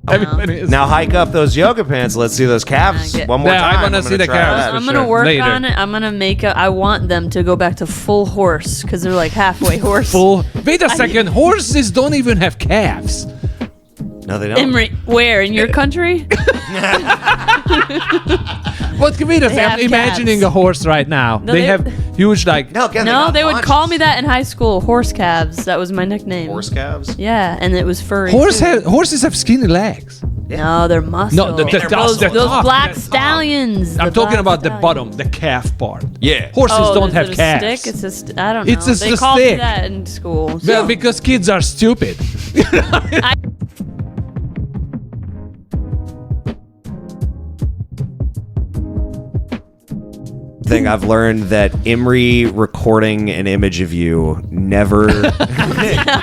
Everybody is. Now hike up those yoga pants. Let's see those calves one more time. I want to see the try calves. that. I'm gonna sure. work Later. on it. I'm gonna make I want them to go back to full horse because they're like halfway horse. Full. Wait a second. Horses don't even have calves. No, they don't. Imre, where in your country? What can we do? They I'm have imagining calves. a horse right now. No, they they- have huge like. No, again, No, they're they not would call haunches. me that in high school. Horse calves. That was my nickname. Horse calves. Yeah, and it was furry. Horses have skinny legs. No, they're muscle. No, the those top, black the top. stallions. I'm the talking black about the stallions. bottom, the calf part. Yeah. Horses don't is have it a calves. Stick? It's I don't know. It's just they a called me stick. that in school. Well, because kids are stupid. Thing I've learned that Imre recording an image of you never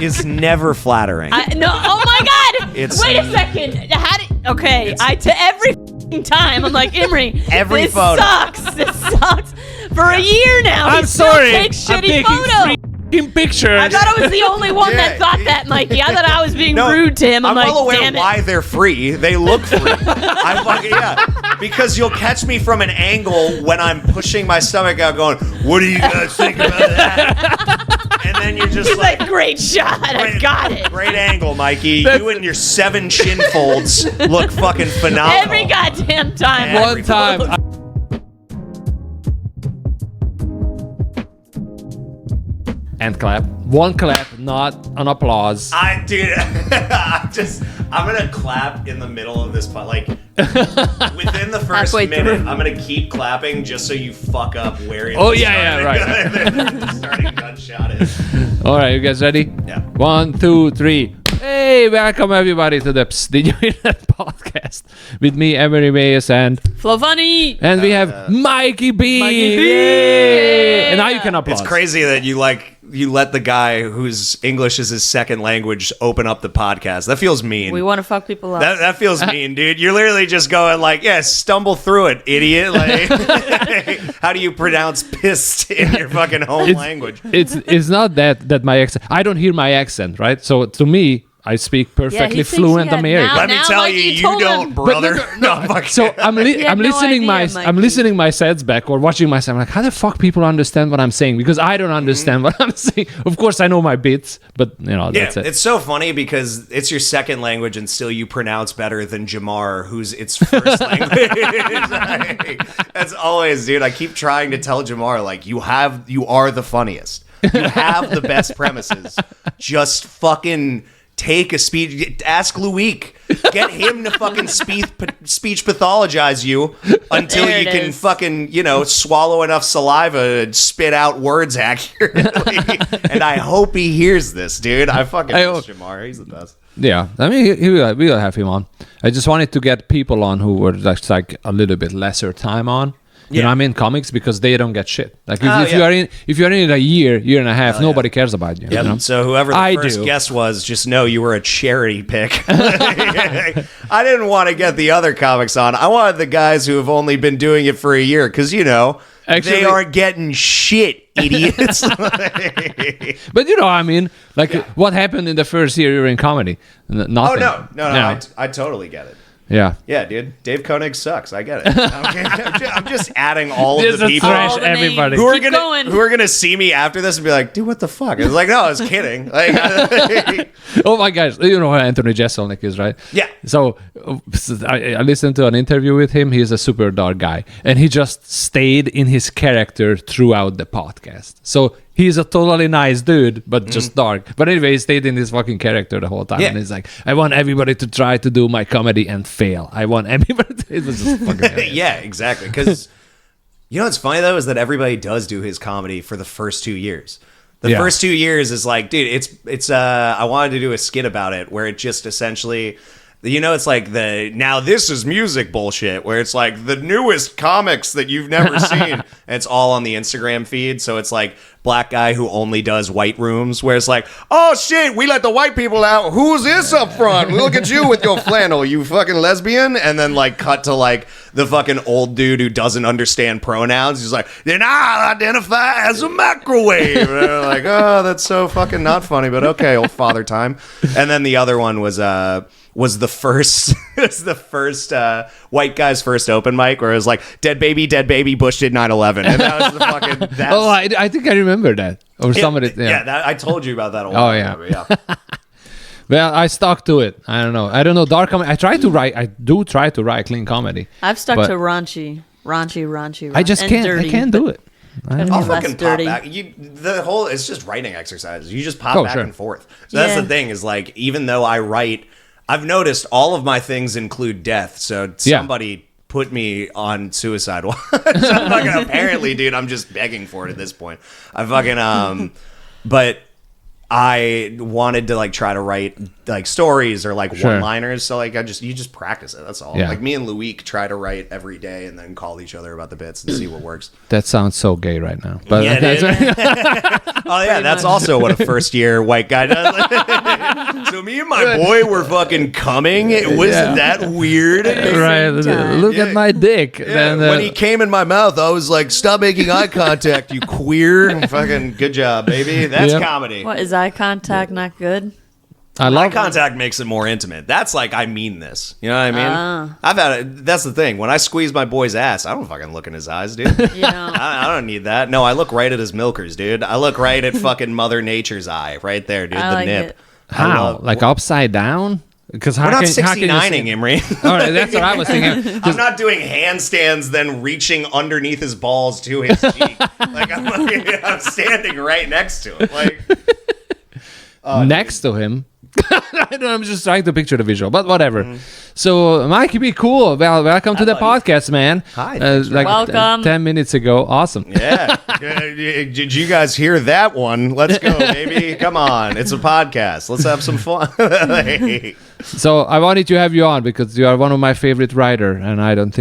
is never flattering. No. Oh my God! It's- Wait a second. How did? Okay. To every f***ing time I'm like Imre. Every this photo. sucks. This sucks. For a year now. I'm he still sorry. takes I'm shitty taking photos. freaking pictures. I thought I was the only one Yeah. that thought that, Mikey. I thought I was being No, rude to him. I'm like, well aware damn it. why they're free. They look free. I'm fucking because you'll catch me from an angle when I'm pushing my stomach out, going, "What do you guys think about that?" And then you're just He's like, great shot. I got it. Great angle, Mikey. That's- You and your 7 shin folds look fucking phenomenal. Every goddamn time. One time. And clap. One clap, not an applause. Dude, I'm gonna clap in the middle of this part. Like, within the first Halfway minute, through. I'm gonna keep clapping just so you fuck up where you're Oh, yeah, right. the starting gunshot is. All right, you guys ready? Yeah. 1, 2, 3. Hey, welcome everybody to the Psst, Did You Hear That podcast with me, Emre, Mehesz, and Flo funny. we have Mikey B. Mikey B. Yay! And now you can applaud. It's crazy that you let the guy whose English is his second language open up the podcast. That feels mean. We want to fuck people up. That feels mean, dude. You're literally just going like, yeah, stumble through it, idiot. Like, how do you pronounce pissed in your fucking home language? It's not that my accent. I don't hear my accent, right? So to me, I speak perfectly thinks fluent he had American. Let me Now, tell like you, you you told don't, him. brother. No, fuck. So I'm had no listening idea, I'm Mikey. listening my sets back or watching myself. I'm like, how the fuck people understand what I'm saying? Because I don't understand what I'm saying. Of course, I know my bits, but that's it. It's so funny because it's your second language and still you pronounce better than Jamar, who's its first language. That's always, dude. I keep trying to tell Jamar, like, you are the funniest. You have the best premises. Just fucking take a speech. Ask Luik. Get him to fucking speech pathologize you until There you it can is. fucking, swallow enough saliva and spit out words accurately. And I hope he hears this, dude. I fucking miss Jamar. He's the best. Yeah, I mean, we'll have him on. I just wanted to get people on who were just like a little bit lesser time on. You know, I'm in comics because they don't get shit. Like if you are in it a year and a half, nobody cares about you. Yep. You know? So whoever the I first do. guest was, just know you were a charity pick. I didn't want to get the other comics on. I wanted the guys who have only been doing it for a year because, Actually- they aren't getting shit, idiots. But I mean, like what happened in the first year you were in comedy? Nothing. Oh, no. I totally get it. Yeah. Yeah, dude. Dave Koenig sucks. I get it. I'm just adding all of Just the to people thrash All the everybody. names. who are Keep going. gonna see me after this and be like, dude, what the fuck? I was like, no, I was kidding. Like, Oh my gosh, you know who Anthony Jeselnik is, right? Yeah. So I listened to an interview with him. He's a super dark guy, and he just stayed in his character throughout the podcast. So he's a totally nice dude, but just dark. But anyway, he stayed in his fucking character the whole time, Yeah. and he's like, I want everybody to try to do my comedy and fail. I want everybody. It was just fucking hilarious. yeah, exactly. Because what's funny though is that everybody does do his comedy for the first 2 years. The first 2 years is like, dude, it's I wanted to do a skit about it where it just essentially, it's like now this is music bullshit where it's like the newest comics that you've never seen. And it's all on the Instagram feed. So it's like black guy who only does white rooms where it's like, oh shit, we let the white people out. Who's this up front? Look at you with your flannel, you fucking lesbian. And then like cut to like the fucking old dude who doesn't understand pronouns. He's like, then I'll identify as a microwave. And they're like, oh, that's so fucking not funny, but okay, old father time. And then the other one was was the first white guy's first open mic where it was like dead baby, Bush did 9/11, and that was the fucking. That's, Oh, I think I remember that. Or somebody. Yeah. I told you about that a while ago. Yeah. Well, I stuck to it. I don't know. Dark comedy. I do try to write clean comedy. I've stuck but to raunchy. I just and can't. dirty, I can't do it. Gotta be I'll less fucking dirty. pop back. It's just writing exercises. You just pop back sure. and forth. So that's Yeah. the thing is like, even though I write, I've noticed all of my things include death. So somebody put me on suicide watch. Apparently, dude, I'm just begging for it at this point. I fucking, but I wanted to like try to write like stories or like one-liners. So like you just practice it. That's all. Yeah. Like me and Luik try to write every day and then call each other about the bits and see what works. That sounds so gay right now. But Yeah, that's Oh yeah, that's also what a first year white guy does. So me and my boy were fucking coming. It wasn't that weird. right. time. Look at my dick. Yeah, Then, when he came in my mouth, I was like, "Stop making eye contact, you queer!" Fucking good job, baby. That's Yep. comedy. What is eye contact not good? I Eye love contact makes it more intimate. That's like I mean this. You know what I mean? I've had it. That's the thing. When I squeeze my boy's ass, I don't fucking look in his eyes, dude. You know. I don't need that. No, I look right at his milkers, dude. I look right at fucking Mother Nature's eye, right there, dude. I The like nip. it. how like upside down. Because We're not 69ing, Imre. All right, that's what I was thinking. I'm not doing handstands, then reaching underneath his balls to his cheek. Like I'm standing right next to him. Like Next to him. I don't know, I'm just trying to picture the visual, but whatever. So, Mikey B, cool. Well, welcome to the podcast, man. Hi. Like Welcome. 10 minutes ago. Awesome. yeah. Did you guys hear that one? Let's go, baby. Come on. It's a podcast. Let's have some fun. So, I wanted to have you on because you are one of my favorite writer, and I don't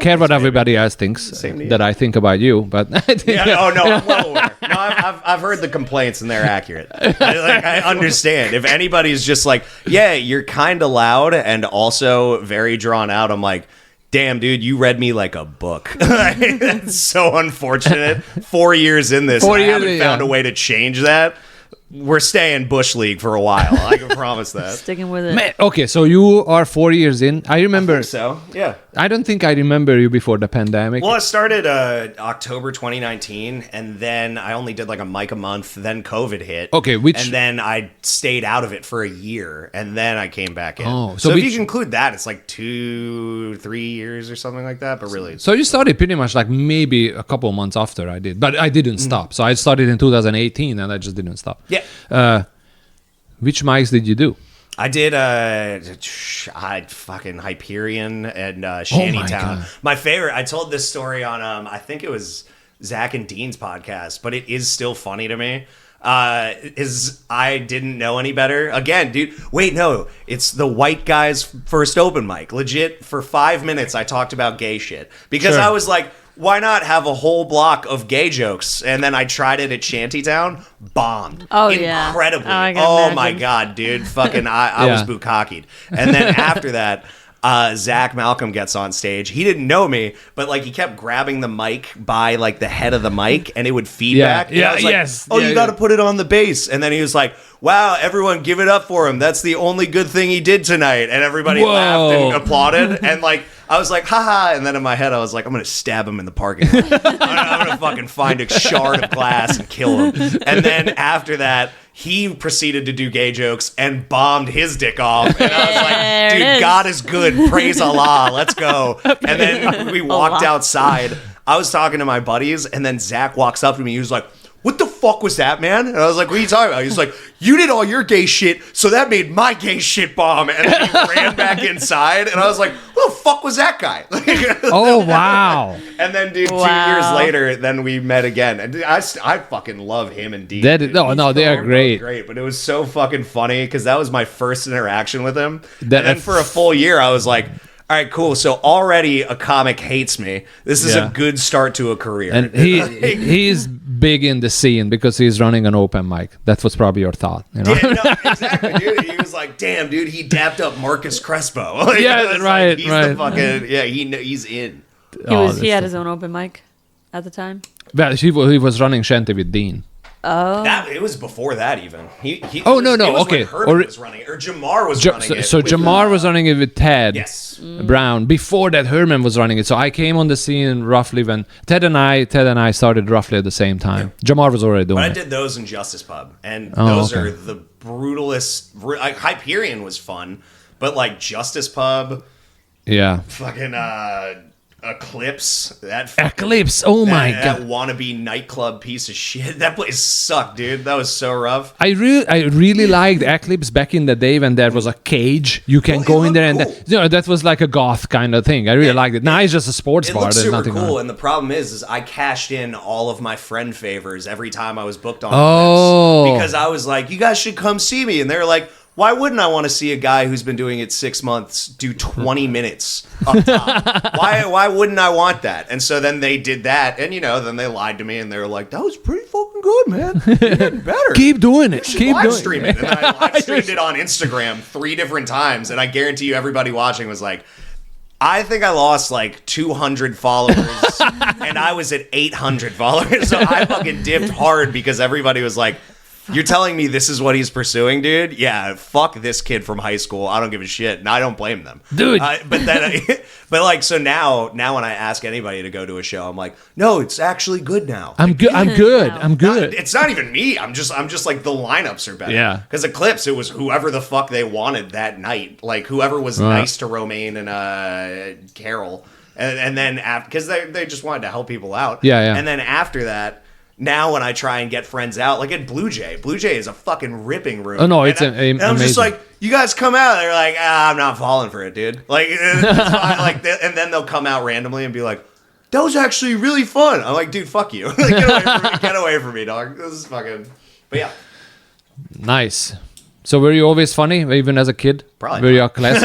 care what everybody else thinks that I think about you, but I think I'm well aware. No, I've heard the complaints and they're accurate. I understand. If anybody's just like, yeah, you're kind of loud and also very drawn out, I'm like, damn, dude, you read me like a book. That's so unfortunate. 4 years in this, I haven't found a way to change that. We're staying Bush League for a while. I can promise that. Sticking with it. Man, okay, so you are 4 years in. I remember. So, yeah. I don't think I remember you before the pandemic. Well, I started October 2019, and then I only did like a mic a month. Then COVID hit. Okay, and then I stayed out of it for a year, and then I came back in. Oh, so if you include that, it's like 2-3 years or something like that. But really, So you started pretty much like maybe a couple of months after I did, but I didn't stop. So I started in 2018, and I just didn't stop. yeah. Which mics did you do? I did fucking Hyperion and Shantytown. God. My favorite. I told this story on I think it was Zach and Dean's podcast, but it is still funny to me. Is I didn't know any better. Again, dude. Wait, no, it's the white guy's first open mic. Legit, for 5 minutes, I talked about gay shit because Sure. I was like, why not have a whole block of gay jokes? And then I tried it at Shantytown, bombed. Oh, yeah. Incredibly. Oh, I can Oh my imagine. god, dude. Fucking I was Yeah. bukkakied. And then after that, Zach Malcolm gets on stage. He didn't know me, but like he kept grabbing the mic by like the head of the mic and it would feedback. And I was like, yes. Oh, Yeah, you got to put it on the bass. And then he was like, wow, everyone give it up for him. That's the only good thing he did tonight. And everybody laughed and applauded. And like, I was like, haha. And then in my head, I was like, I'm going to stab him in the parking lot. I'm going to fucking find a shard of glass and kill him. And then after that, he proceeded to do gay jokes and bombed his dick off. And I was like, There it dude, is. God is good. Praise Allah. Let's go. And then we walked outside. I was talking to my buddies, and then Zach walks up to me. He was like, what the fuck was that, man? And I was like, what are you talking about? He's like, you did all your gay shit, so that made my gay shit bomb. And then he ran back inside, and I was like, who the fuck was that guy? Oh, wow. And then, dude, 2 Wow. years later, then we met again. And I fucking love him and Dean. That is- dude. no, no, they are They're both great. Great, but it was so fucking funny because that was my first interaction with him. That- and then for a full year, I was like, all right, cool. So already a comic hates me. This is Yeah. a good start to a career. And he's big in the scene because he's running an open mic. That was probably your thought, you know? Yeah, no, exactly, dude. He was like, "Damn, dude, he dapped up Marcus Crespo." Like, Yeah, it's like, right, he's right. the fucking he's in. He Oh, had that's his own open mic at the time. Well, he was running Shanty with Dean. It was before that even. He Oh, it no, was, no, it was okay. when Herman was running it, or Jamar was running it. So with, Jamar was running it with Ted Brown. Before that, Herman was running it. So I came on the scene roughly when Ted and I started roughly at the same time. Jamar was already doing But it. I did those in Justice Pub, and those are the brutalest. Hyperion was fun, but like Justice Pub, Yeah. fucking Eclipse, Eclipse. Oh my that god. wannabe nightclub piece of shit. That place sucked, dude. That was so rough. I really liked Eclipse back in the day when there was a cage. You can go in there and cool. that was like a goth kind of thing. I really liked it. Now it's just a sports It bar. looks There's super nothing cool, on. and the problem is I cashed in all of my friend favors every time I was booked on Oh. events because I was like, you guys should come see me, and they were like, why wouldn't I want to see a guy who's been doing it 6 months do 20 minutes up top? Why wouldn't I want that? And so then they did that, and then they lied to me, and they were like, that was pretty fucking good, man. You're getting better. Keep doing it. Keep live doing stream it. And then I live streamed it on Instagram 3 different times, and I guarantee you everybody watching was like, I think I lost like 200 followers, and I was at 800 followers, so I fucking dipped hard because everybody was like, you're telling me this is what he's pursuing, dude? Yeah, fuck this kid from high school. I don't give a shit, and I don't blame them, Dude. So now when I ask anybody to go to a show, I'm like, no, it's actually good now. I'm good. I'm good. I'm good. It's not even me. I'm just like the lineups are better. Yeah. Because Eclipse, it was whoever the fuck they wanted that night. Like whoever was nice to Romaine and Carol, and then after, because they just wanted to help people out. Yeah. And then after that. Now when I try and get friends out, like at Blue Jay is a fucking ripping room. Oh no, it's and I'm just like, you guys come out. They're like, I'm not falling for it, dude. Like, it's fine. Like, and then they'll come out randomly and be like, that was actually really fun. I'm like, dude, fuck you. Like, get away from me, dog. This is fucking. But yeah, nice. So were you always funny, even as a kid? Probably. Were you a class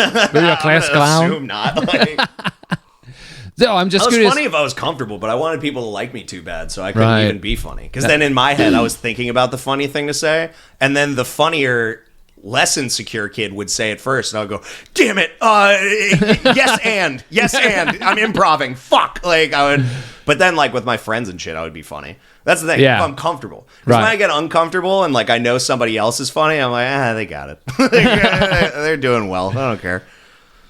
clown? Assume not. Like, No, I'm just I was curious. funny if I was comfortable, but I wanted people to like me too bad, so I couldn't even be funny. Because then in my head, I was thinking about the funny thing to say, and then the funnier, less insecure kid would say it first, and I would go, "Damn it, yes and I'm improving. Fuck!" Like I would, but then like with my friends and shit, I would be funny. That's the thing. Yeah. If I'm comfortable, because when I get uncomfortable and like I know somebody else is funny, I'm like, they got it. They're doing well. I don't care.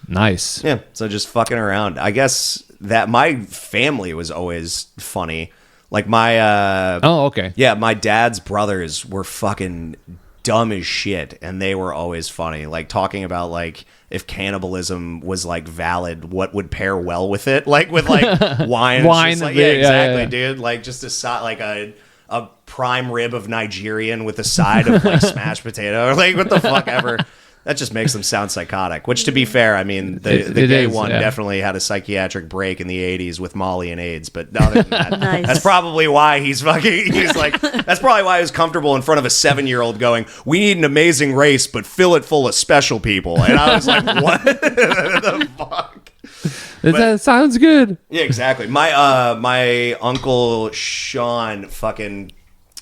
Nice. Yeah, so just fucking around. I guess that my family was always funny. Like my okay. yeah, my dad's brothers were fucking dumb as shit, and they were always funny. Like talking about like if cannibalism was like valid, what would pair well with it? Like with like wine. Wine, Just like, yeah, exactly, yeah. dude. Like just a prime rib of Nigerian with a side of like smashed potato, or like what the fuck ever. That just makes them sound psychotic. Which, to be fair, I mean, the gay one definitely had a psychiatric break in the 80s with Molly and AIDS. But other than that, Nice. that's probably why he's like, that's probably why he was comfortable in front of a 7-year-old going, we need an amazing race, but fill it full of special people. And I was like, what the fuck? That sounds good. Yeah, exactly. My uncle Sean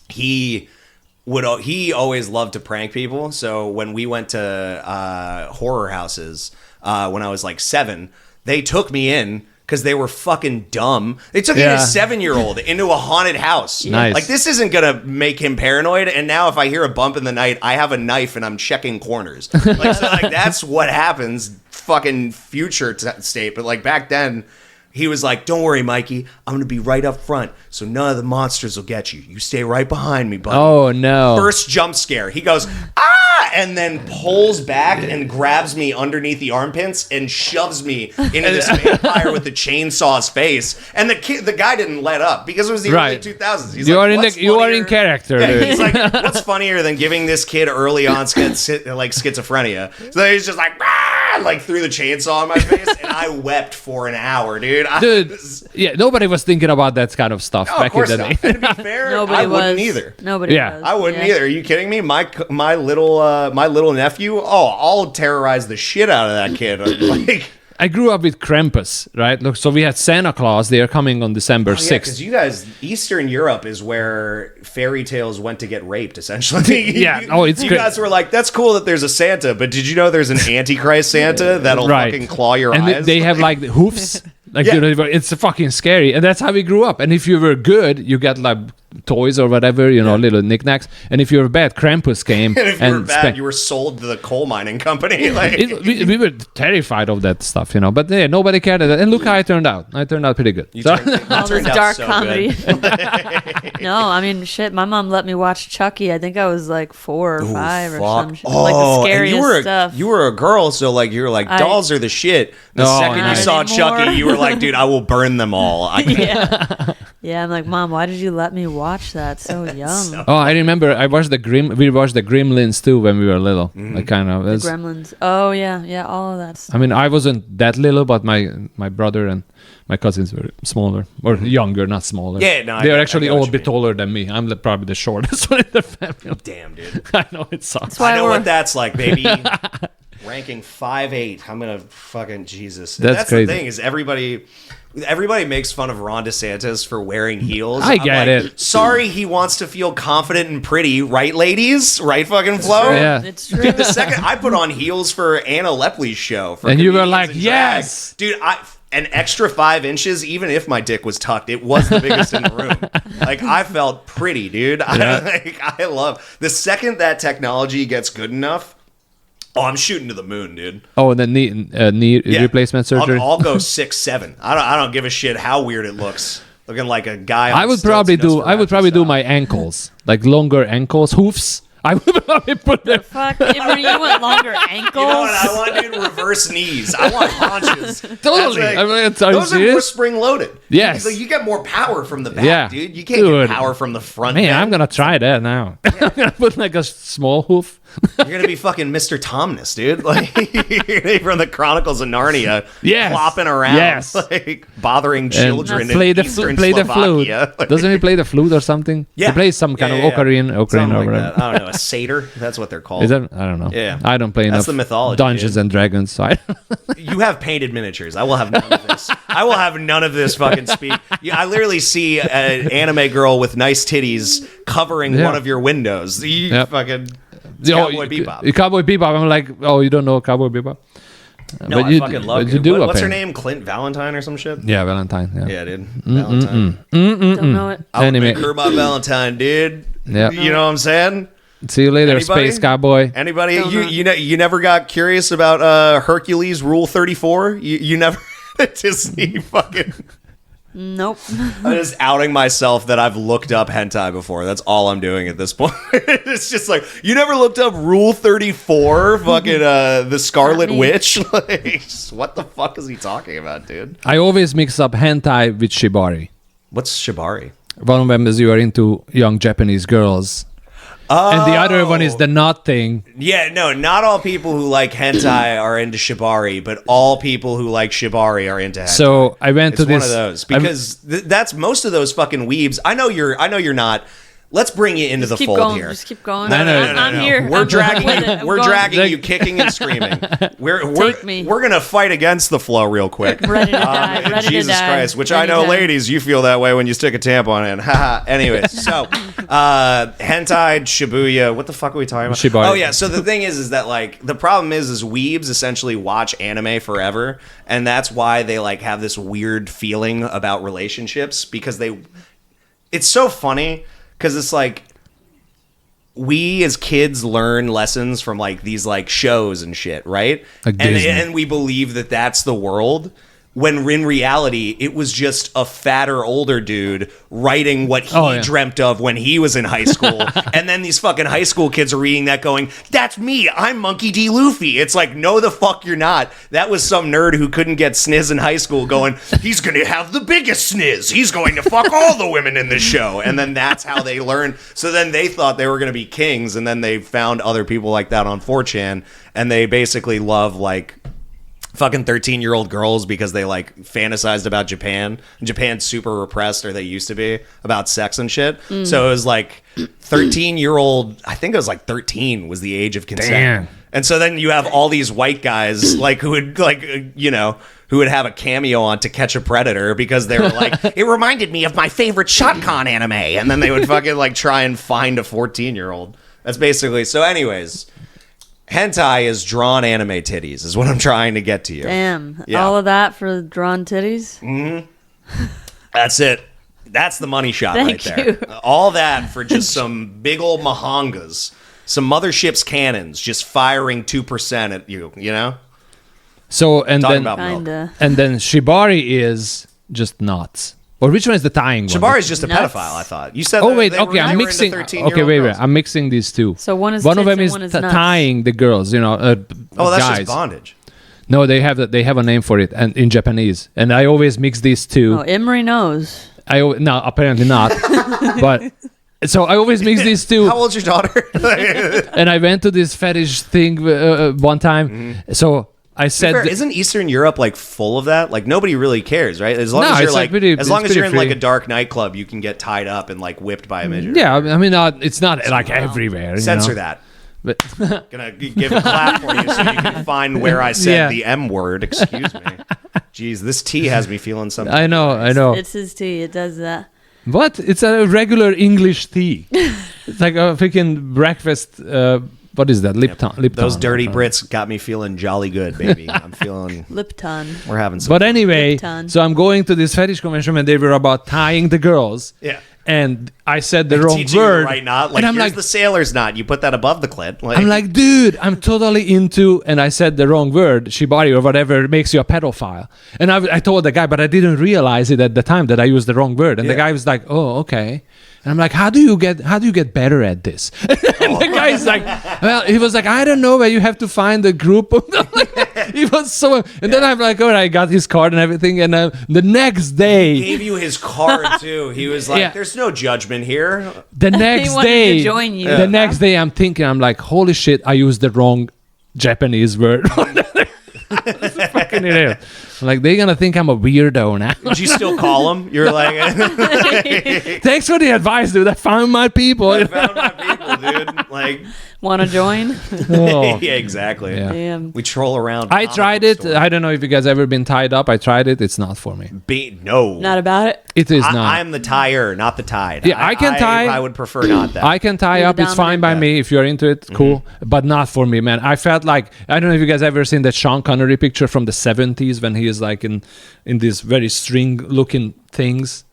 he always loved to prank people. So when we went to horror houses when I was like 7, they took me in because they were fucking dumb. They took me, a 7-year-old, into a haunted house. Nice. Like, this isn't gonna make him paranoid. And now if I hear a bump in the night, I have a knife and I'm checking corners. Like, so like that's what happens. Fucking future state. But like back then, he was like, don't worry, Mikey. I'm going to be right up front, so none of the monsters will get you. You stay right behind me, buddy. Oh, no. First jump scare. He goes, ah! And then pulls back and grabs me underneath the armpits and shoves me into this vampire with the chainsaw's face. And the guy didn't let up because it was the early 2000s. He's you like, are in character, yeah, dude. he's like, what's funnier than giving this kid early on schizophrenia? So he's just like, ah! Like threw the chainsaw in my face, and I wept for an hour, dude. Yeah, nobody was thinking about that kind of stuff back in the day. And to be fair, Nobody I was. wouldn't either. Nobody Yeah. was. I wouldn't either. Are you kidding me? My little nephew. Oh, I'll terrorize the shit out of that kid. Like, I grew up with Krampus, right? Look, so we had Santa Claus. They are coming on December 6th. because you guys, Eastern Europe is where fairy tales went to get raped, essentially. Yeah. You guys were like, that's cool that there's a Santa, but did you know there's an Antichrist Santa that'll fucking claw your and eyes? they have like the hoofs. Like, Yeah. it's fucking scary. And that's how we grew up. And if you were good, you got like toys or whatever, little knickknacks. And if you were bad, Krampus came. And if you were bad, you were sold to the coal mining company. Like, we were terrified of that stuff, But yeah, nobody cared. And look how I turned out. I turned out pretty good. All this dark comedy. No, I mean, shit. My mom let me watch Chucky. I think I was like 4 or 5 or some shit. Like the scariest stuff. You were a girl, so like you were like, dolls are the shit. The second you saw Chucky, you were like, dude, I will burn them all. I can't. Yeah, I'm like, Mom, why did you let me watch that so young? I remember we watched the Gremlins too when we were little. Like kind of the Gremlins. Oh yeah, all of that stuff. I mean, I wasn't that little, but my brother and my cousins were smaller or younger, not smaller. Yeah, no, they are actually all a bit taller than me. I'm probably the shortest one in the family. Damn, dude. I know it sucks. I know what that's like, baby. Ranking 5'8". I'm gonna fucking Jesus. That's crazy. The thing is everybody makes fun of Ron DeSantis for wearing heels. I get it. Sorry, he wants to feel confident and pretty, right, ladies? Right, fucking Flo? Yeah, it's true. Dude, the second I put on heels for Anna Lepley's show, and you were like, yes, dude. An extra 5 inches, even if my dick was tucked, it was the biggest in the room. Like, I felt pretty, dude. Yeah. I love the second that technology gets good enough. Oh, I'm shooting to the moon, dude. Oh, and the knee replacement surgery. I'll go 6'7". I don't give a shit how weird it looks. Looking like a guy. I would probably do my ankles, like longer ankles, hoofs. I would probably put them. Fuck, Imre, you want longer ankles? You know what I want, dude? Reverse knees. I want haunches. Totally. Like, I mean, those are more spring loaded. Yes. Like, you get more power from the back, dude. You can't get power from the front. Man, I'm gonna try that now. I'm gonna put like a small hoof. You're gonna be fucking Mr. Tomness, dude. Like you're gonna be from the Chronicles of Narnia, flopping around, like bothering children. Play the flute. Doesn't he play the flute or something? Yeah, he plays some kind of ocarina or whatever. That. I don't know, a satyr. That's what they're called. Is that? I don't know. Yeah, I don't play enough. That's the mythology. Dungeons and Dragons. So You have painted miniatures. I will have none of this. I will have none of this fucking speak. I literally see an anime girl with nice titties covering one of your windows. You fucking. Cowboy Bebop. Cowboy Bebop. I'm like, oh, you don't know Cowboy Bebop? No, I fucking love it. What's her name? Clint Valentine or some shit? Yeah, Valentine. Yeah, dude. Valentine. Don't know it. I'll make her my Valentine, dude. Yeah. You know what I'm saying? See you later, Space Cowboy. Anybody? You never got curious about Hercules Rule 34? You never Disney fucking. Nope. I'm just outing myself that I've looked up hentai before. That's all I'm doing at this point. It's just like, you never looked up Rule 34, fucking the Scarlet Witch? Like, what the fuck is he talking about, dude? I always mix up hentai with Shibari. What's Shibari? One of them is you are into young Japanese girls. And the other one is the knot thing. Yeah, no, not all people who like hentai are into Shibari, but all people who like Shibari are into hentai. So I went to this. It's one of those because that's most of those fucking weebs. I know you're not. Let's bring you into the fold here. Just keep going. No. I'm here. We're dragging you kicking and screaming. We're gonna fight against the flow real quick. Ready to die. Jesus Christ! Which I know, ladies, you feel that way when you stick a tampon in. Haha. Anyways, so hentai, Shibuya. What the fuck are we talking about? Shibari. Oh yeah. So the thing is that like the problem is weebs essentially watch anime forever, and that's why they like have this weird feeling about relationships because it's so funny. Because it's like we as kids learn lessons from like these like shows and shit, right? Like Disney. And we believe that that's the world. When in reality, it was just a fatter, older dude writing what he dreamt of when he was in high school. And then these fucking high school kids are reading that going, that's me, I'm Monkey D. Luffy. It's like, no, the fuck you're not. That was some nerd who couldn't get sniz in high school going, he's going to have the biggest sniz. He's going to fuck all the women in this show. And then that's how they learned. So then they thought they were going to be kings. And then they found other people like that on 4chan. And they basically love like fucking 13-year-old girls because they like fantasized about Japan. Japan's super repressed, or they used to be, about sex and shit. So it was like 13-year-old, I think it was like 13 was the age of consent. Damn. And so then you have all these white guys like who would like, who would have a cameo on To Catch a Predator because they were like, it reminded me of my favorite Shotgun anime. And then they would fucking like try and find a 14-year-old. That's basically, so anyways, hentai is drawn anime titties, is what I'm trying to get to you. Damn. Yeah. All of that for drawn titties? That's it. That's the money shot Thank right there. you. All that for just some big old mahangas. Some mothership's cannons just firing 2% at you, you know? So, and Talking then, about milk. Kinda. and then Shibari is just nuts. Or which one is the tying one? Shibari's just a Nuts. pedophile, I thought. You said Oh that wait, they were- okay, they I'm were into mixing. 13-year-old Okay, wait, girls. I'm mixing these two. So one is one of tits them and is one is nuts. tying the girls. You know, Oh, that's guys. just bondage. No, they have a name for it, and in Japanese. And I always mix these two. Oh, Imre knows. No, apparently not. But so I always mix these two. How old's your daughter? And I went to this fetish thing one time. Mm-hmm. So I said, Isn't Eastern Europe like full of that? Like nobody really cares, right? As long No, as you're it's like like, pretty- as long it's as you're in pretty like a free. dark nightclub, you can get tied up and like whipped by a midget. yeah, I mean, it's not like everywhere. Censor you know? that. But Gonna give a clap for you so you can find where I said Yeah. the M word. Excuse me. Jeez, this tea has me feeling something. I know. It's his tea. It does that. What? It's a regular English tea. It's like a freaking breakfast. What is that? Lipton. Those dirty Brits got me feeling jolly good, baby. I'm feeling. Lipton. We're having some. But anyway, Lipton. so I'm going to this fetish convention and they were about tying the girls. Yeah. And I said the wrong Teaching word. you the right knot. Like and I'm here's like, the sailor's knot. You put that above the clit. I'm like, dude, I'm totally into, and I said the wrong word, shibari or whatever makes you a pedophile. And I told the guy, but I didn't realize it at the time that I used the wrong word. And the Yeah. guy was like, oh, okay. And I'm like, how do you get better at this? And the guy's like, well, he was like, I don't know, but you have to find a group of them. He was so, and then I'm like, all right, I got his card and everything. And the next day, gave you his card too. He was like, Yeah. "There's no judgment here." the next wanted to day, join you. the next day, I'm thinking, I'm like, holy shit, I used the wrong Japanese word. Fucking idiot. I'm like, they're gonna think I'm a weirdo now. Did you still call him? You're like, Thanks for the advice, dude. I found my people. I found my people, dude. Like, Want to join? Oh. yeah, exactly. Yeah. Damn. We troll around. I comic tried it. stores. I don't know if you guys ever been tied up. I tried it. It's not for me. No. Not about it? It is not. I'm the tire, not the tide. Yeah, I can tie. I would prefer not that. I can tie You're up. the It's fine by dominant. me. If you're into it, cool. But not for me, man. I felt like, I don't know if you guys ever seen that Sean Connery picture from the 70s when he is like in these very string looking things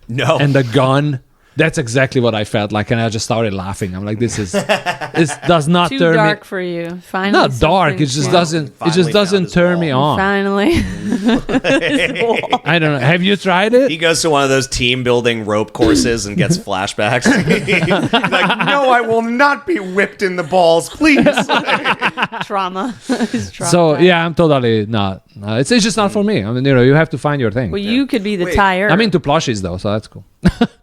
no. and the gun. That's exactly what I felt like, and I just started laughing. I'm like, this does not Too turn dark me. for you. Finally, Not dark. something It just small. doesn't. It Finally just found doesn't his turn me ball. on. Finally. I don't know. Have you tried it? He goes to one of those team building rope courses and gets flashbacks. He's like, no, I will not be whipped in the balls, please. Trauma. He's So traumatized. yeah, I'm totally not. It's just not for me. I mean, you have to find your thing. Well, you could be the Wait. tire. I'm into plushies though, so that's cool.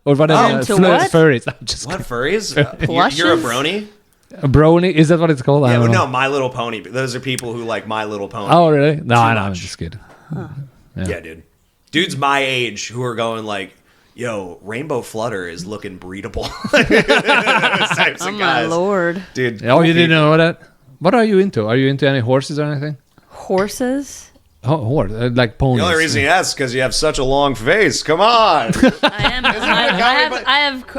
Or whatever. Into what? Furries. I'm just What furries? Plushes? You're a brony? a brony. Is that what it's called? I Yeah, don't know. no, My Little Pony. Those are people who like My Little Pony. Oh really? No, I'm much. just kidding. Yeah, dude. Dudes my age who are going like, yo, Rainbow Flutter is looking breedable. Those types Oh of my guys. lord. Dude. Oh, you didn't know that? What are you into? Are you into any horses or anything? Horses? Oh, horse, like ponies. The only reason he asks is because you have such a long face. Come on.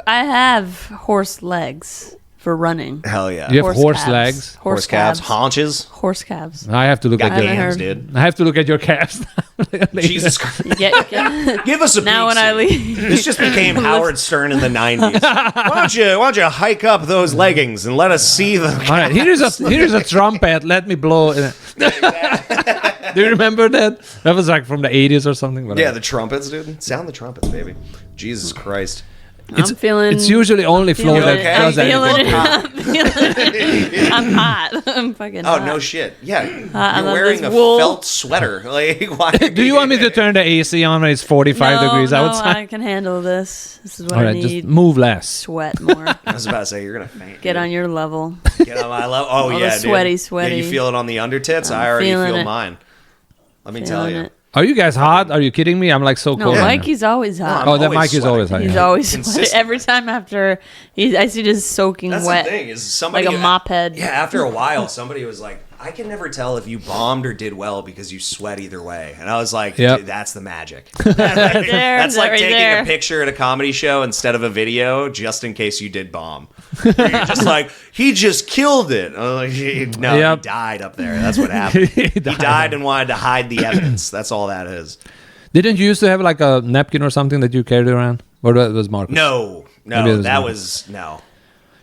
I have horse legs for running. Hell yeah. You have horse calves. legs. Horse calves, haunches. Horse calves. I have to look Got at your. haven't hands, heard. dude. I have to look at your calves. Jesus Christ. Get Give us a now peek, when I Sue. leave. This just became Howard Stern in the 90s. Why don't you hike up those leggings and let us see the... All right, here's a trumpet. Let me blow. Do you remember that? That was like from the 80s or something. Yeah, the trumpets, dude. Sound the trumpets, baby. Jesus Christ. I'm feeling. It's usually only Flo feeling that okay? I'm does feeling anything. it. I'm feeling it. I'm hot. I'm fucking Oh, hot. no shit. Yeah. I You're love wearing this a wool. felt sweater. Like, why? Do you want me to turn the AC on when it's 45 degrees no, outside? I can handle this. This is what All I right, need. just move less. Sweat more. I was about to say, you're going to faint. Get dude. on your level. Get on my level. Oh, All the yeah, dude. sweaty. Yeah, you feel it on the undertits? I'm I already feeling feel it. mine. Let me tell Feeling you. it. Are you guys hot? Are you kidding me? I'm like so No, cold. right now. Mikey's always hot. I'm Oh, that always Mike is always sweating. hot. He's yeah. always sweaty. Consistent. Every time after I see just soaking That's wet. the thing is somebody Like a mop head. Yeah, after a while, somebody was like, I can never tell if you bombed or did well because you sweat either way. And I was like, Yep. dude, that's the magic. That's like right taking there. a picture at a comedy show instead of a video just in case you did bomb. Where you're just like, he just killed it. I'm like, no, Yep. he died up there. That's what happened. he died and wanted to hide the evidence. That's all that is. Didn't you used to have like a napkin or something that you carried around? Or that was Marcus? No, that was, no.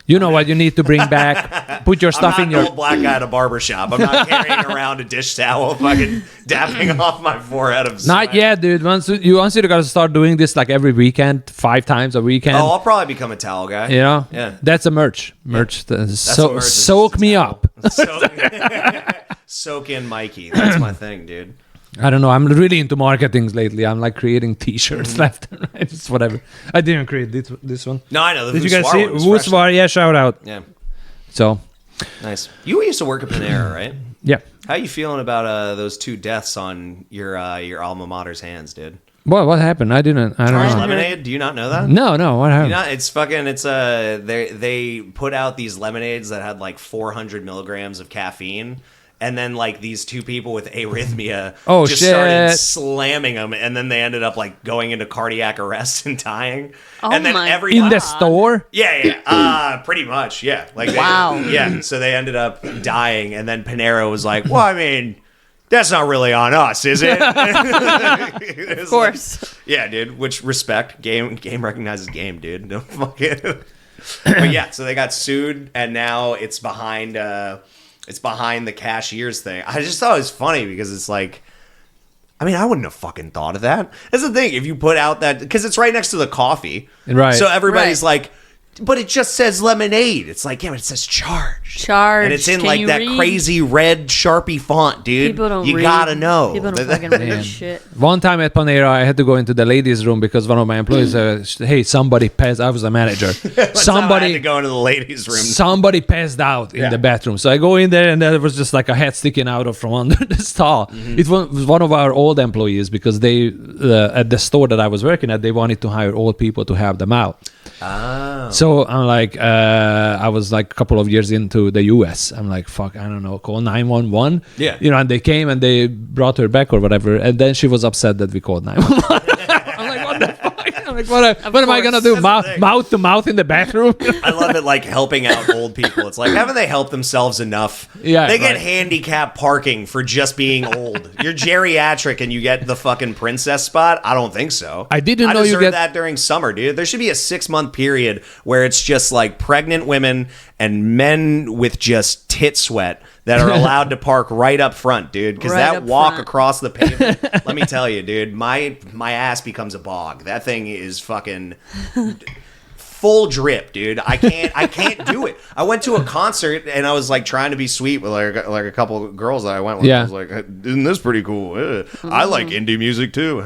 You know what you need to bring back? Put your stuff I'm in not your... an old black guy at a barber shop. I'm not carrying around a dish towel fucking dapping off my forehead of sweat. Not yet, dude. Once you got to start doing this like every weekend, 5 times a weekend. Oh, I'll probably become a towel guy. You know? Yeah. That's a merch. Merch. That's what So, merch is, soak it's a me towel. up. Soak in Mikey. That's my thing, dude. I don't know. I'm really into marketing lately. I'm like creating T-shirts left and right. It's whatever. I didn't create this one. No, I know. The Did you guys see one was fresh. Voussoir? Yeah, shout out. Yeah, So, nice. You used to work at Panera, right? yeah. How you feeling about those 2 deaths on your alma mater's hands, dude? What happened? I don't Orange know. lemonade? Do you not know that? No, what happened? You know, it's fucking. It's they put out these lemonades that had like 400 milligrams of caffeine. And then, like, these 2 people with arrhythmia started slamming them, and then they ended up, like, going into cardiac arrest and dying. Oh and then my every In the store? Yeah. Pretty much, yeah. Like, Wow. Yeah, so they ended up dying, and then Panera was like, well, I mean, that's not really on us, is it? Of course. Like, yeah, dude, which respect. Game recognizes game, dude. No fucking... But yeah, so they got sued, and now it's behind... It's behind the cashier's thing. I just thought it was funny because it's like, I mean, I wouldn't have fucking thought of that. That's the thing. If you put out that, because it's right next to the coffee. Right. So everybody's like, but it just says lemonade. It's like, yeah, but it says charged. Charged. And it's in Can like you that read? crazy red Sharpie font, dude. People don't you read. gotta know. People don't fucking read shit. One time at Panera, I had to go into the ladies' room because one of my employees said, hey, somebody passed. I was a manager. I had to go into the ladies' room. Somebody passed out in the bathroom. So I go in there, and there was just like a head sticking out from under the stall. Mm-hmm. It was one of our old employees because they, at the store that I was working at, they wanted to hire old people to have them out. Oh. So I'm like, I was like a couple of years into the US. I'm like, fuck, I don't know, call 911. Yeah. You know, and they came and they brought her back or whatever. And then she was upset that we called 911. I'm like, what the fuck? I'm like, what am I going to do? Mouth to mouth in the bathroom? I love it, like helping out old people. It's like, haven't they helped themselves enough? Yeah, they get right. handicap parking for just being old. You're geriatric and you get the fucking princess spot? I don't think so. I didn't know you deserve get that during summer, dude. There should be a 6-month period where it's just like pregnant women and men with just tit sweat that are allowed to park right up front, dude. Because Right that up walk front. across the pavement, let me tell you, dude, my ass becomes a bog. That thing is fucking full drip, dude. I can't do it. I went to a concert and I was like trying to be sweet with like a couple of girls that I went with. Yeah. I was like, isn't this pretty cool? I like indie music too.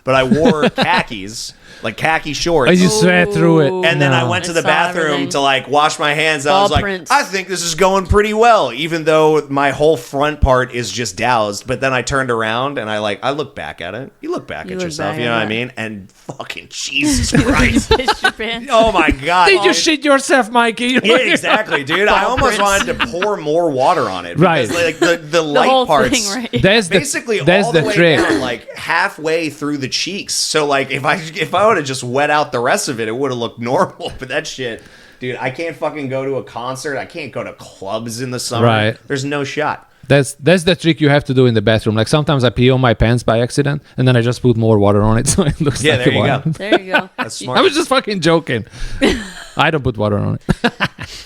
But I wore khakis, like khaki shorts. Oh, you sweat through it. And then No. I went to I the saw bathroom everything. to like wash my hands. And I Ball was like, prints. I think this is going pretty well, even though my whole front part is just doused. But then I turned around and I look back at it. You look back You at look yourself, back you know at what I it. mean? And fucking Jesus Christ. Piss your pants. Oh my God. Did you shit yourself, Mikey? Yeah, exactly, dude. I Ball almost prints. wanted to pour more water on it. Right. Because, like the The light whole parts. thing, right? That's Basically, that's all the the way trick. down, like halfway through the cheeks. So, like, if I would have just wet out the rest of it, it would have looked normal. But that shit, dude, I can't fucking go to a concert. I can't go to clubs in the summer. Right. There's no shot. That's the trick you have to do in the bathroom. Like sometimes I pee on my pants by accident, and then I just put more water on it, so it looks Yeah, like there you water. go. There you go. That's smart. I was just fucking joking. I don't put water on it.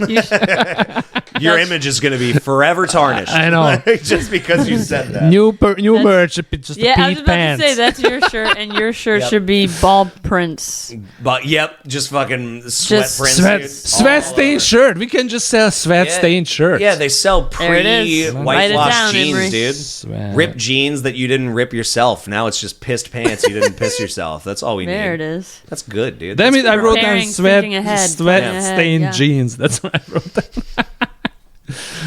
You should- Your image is going to be forever tarnished. I know. Just because you said that. New merch, just yeah, I was peed about pants. to say that's your shirt, and your shirt Yep. should be ball prints. But yep, just fucking sweat Just prints. Sweat dude, sweat all stained over. shirt. We can just sell sweat stained shirts. Yeah, they sell There it is. Write pre-white it wash down, jeans, Imre. dude. Sweat. Ripped jeans that you didn't rip yourself. Now it's just pissed pants you didn't piss yourself. That's all we need. There it is. That's good, dude. That That's means I wrote down Preparing, sweat thinking ahead, sweat planning ahead, stained yeah. jeans. That's what I wrote down.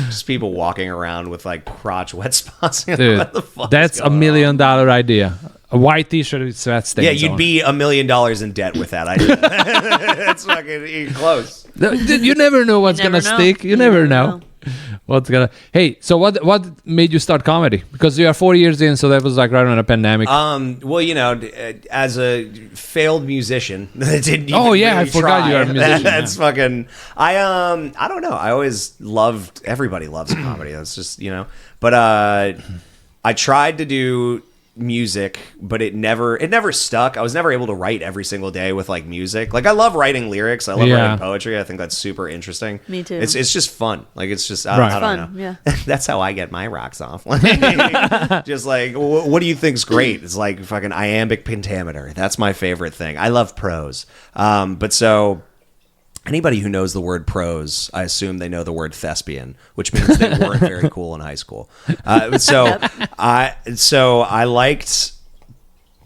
just people walking around with like crotch wet spots. Dude, What the fuck that's is $1 going million idea. A white t-shirt with sweat on? stains. Yeah, you'd on be $1 million in debt with that idea. That's fucking close. it. You never know what's You gonna never know. stick. You never know. Hey, so what made you start comedy? Because you are 4 years in, so that was like right on a pandemic. Well, as a failed musician, that didn't even I forgot you are a musician. That's fucking. I don't know. I always loved. Everybody loves comedy. That's just But I tried to do music, but it never stuck. I was never able to write every single day with like music. Like I love writing lyrics. I love writing poetry. I think that's super interesting. Me too. It's just fun. Like it's just I don't know. Yeah. That's how I get my rocks off. Just like what do you think's great? It's like fucking iambic pentameter. That's my favorite thing. I love prose. But so anybody who knows the word prose, I assume they know the word thespian, which means they weren't very cool in high school. So I liked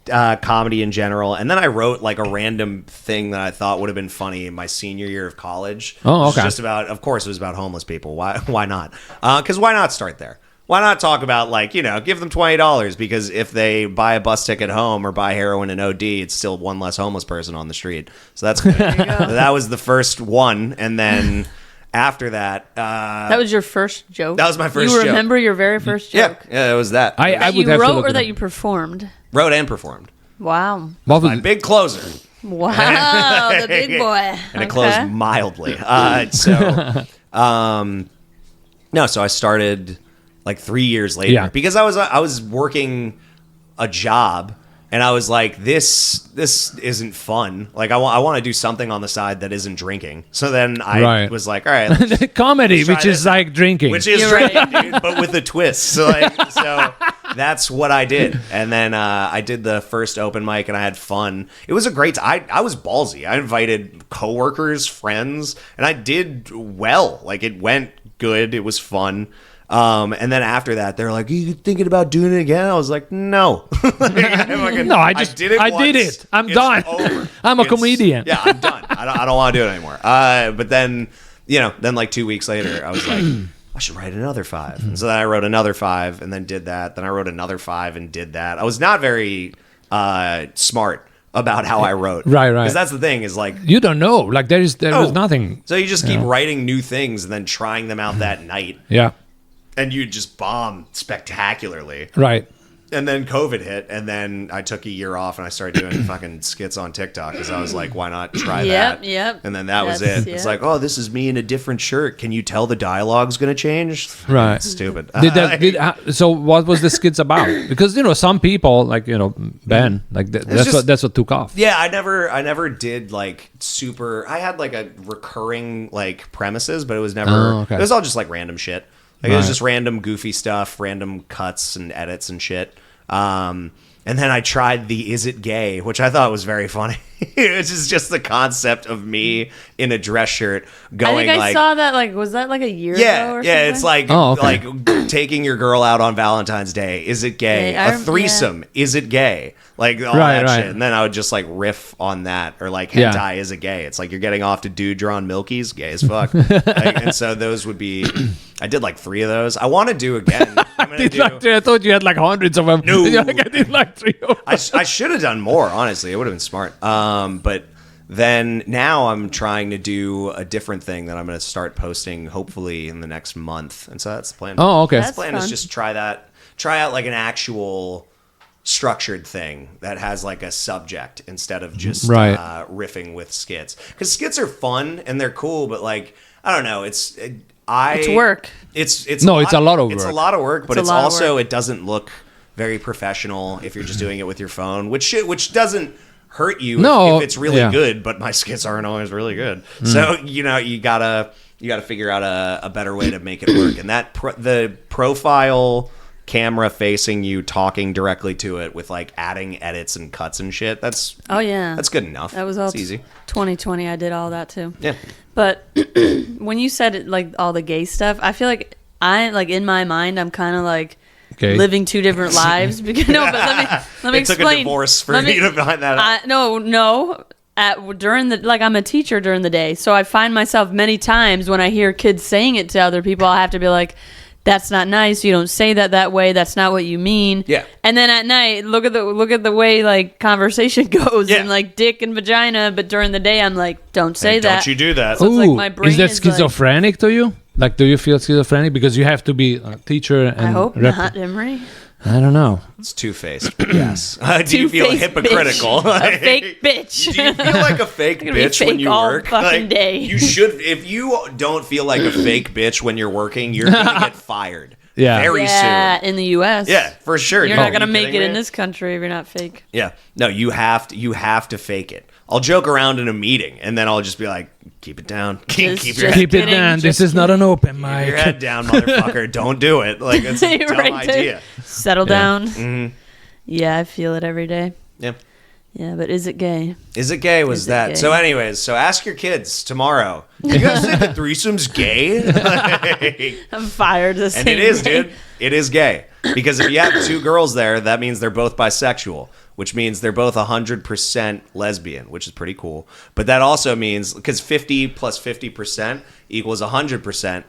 comedy in general, and then I wrote like a random thing that I thought would have been funny in my senior year of college. Oh, okay. Just about, of course, it was about homeless people. Why not? Because why not start there? Why not talk about like, give them $20 because if they buy a bus ticket home or buy heroin and OD, it's still one less homeless person on the street. So that's good. That was the first one. And then after that... that was your first joke? That was my first joke. You remember your very first joke? Yeah, it was that. I would you have wrote to look or it that up. you performed? Wrote and performed. Wow. My big closer. Wow, the big boy. And it closed mildly. So I started... like 3 years later, because I was working a job, and I was like, this isn't fun. Like I want to do something on the side that isn't drinking. So then I was like, all right, comedy, which is like drinking, drinking, dude, but with a twist. So that's what I did, and then I did the first open mic, and I had fun. It was a great. I was ballsy. I invited coworkers, friends, and I did well. Like it went good. It was fun. And then after that, they're like, "Are you thinking about doing it again?" I was like, "No, no, I did it. I'm done. I'm a comedian. Yeah, I'm done. I don't want to do it anymore." But then, then like 2 weeks later, I was like, I should write another 5. And so then I wrote another 5, and then did that. Then I wrote another 5 and did that. I was not very smart about how I wrote. Right. Because that's the thing is like... You don't know. Like there was nothing. So you just keep writing new things and then trying them out that night. Yeah. And you just bomb spectacularly. Right. And then COVID hit, and then I took a year off, and I started doing fucking skits on TikTok because I was like, why not try that? Yep. And then that was it. It's like, oh, this is me in a different shirt. Can you tell the dialogue's going to change? Right. Stupid. So what was the skits about? Because, some people, like, Ben, like that's what took off. Yeah, I never did, like, super... I had, like, a recurring, like, premises, but it was never... It was all just, like, random shit. Like it was just random goofy stuff, random cuts and edits and shit. And then I tried the Is It Gay, which I thought was very funny. It's just the concept of me in a dress shirt going I saw that, like, was that like a year ago or something? Yeah, it's like, like taking your girl out on Valentine's Day. Is it gay? A threesome. Yeah. Is it gay? Like all that shit. And then I would just like riff on that, or like hentai is it gay? It's like you're getting off to dude drawn milkies, gay as fuck. And so those would be... I did like 3 of those. I want to do again. I thought you had like hundreds of them. No, like I did like 3 of them. I should have done more. Honestly, it would have been smart. But then now I'm trying to do a different thing that I'm going to start posting hopefully in the next month, and so that's the plan. Oh, okay. The plan is just try out like an actual structured thing that has like a subject instead of just riffing with skits, because skits are fun and they're cool, but like I don't know, it's work. It's a lot of work. It's a lot of work, but it's also it doesn't look very professional if you're just doing it with your phone, which doesn't hurt you if it's really good, but my skits aren't always really good. So you gotta figure out a better way to make it work, and that the profile camera facing you talking directly to it with like adding edits and cuts and shit, that's good enough. That was all easy. 2020 I did all that too. Yeah. But when you said it, like all the gay stuff, I feel like in my mind I'm kind of like living 2 different lives. Because, no, but let me explain. It took a divorce for me to find that out. No. I'm a teacher during the day, so I find myself many times when I hear kids saying it to other people, I have to be like, that's not nice. You don't say that way. That's not what you mean. Yeah. And then at night, look at the way like conversation goes and like dick and vagina. But during the day, I'm like, don't say that. Don't you do that? So it's like my brain is that schizophrenic to you? Like, do you feel schizophrenic because you have to be a teacher? And I hope not, Imre. I don't know. It's two-faced. Yes. Do you feel hypocritical? A fake bitch. Do you feel like a fake bitch when you work? Fucking day. You should. If you don't feel like a fake bitch when you're working, you're gonna get fired. Yeah. Very soon. In the U.S. Yeah, for sure. You're not gonna make it in this country if you're not fake. Yeah. No, you have to fake it. I'll joke around in a meeting, and then I'll just be like, "Keep it down. Keep it down. This is not an open mic. Keep your head down, motherfucker. Don't do it. Like, it's a dumb idea. Settle down. Mm-hmm. Yeah, I feel it every day. Yeah. Yeah, but is it gay? Is it gay? Was that? Gay? So anyways, so ask your kids tomorrow. You guys think the threesome's gay? I'm fired this And it is, dude. It is gay. Because if you have two girls there, that means they're both bisexual, which means they're both 100% lesbian, which is pretty cool. But that also means, because 50 plus 50% equals 100%,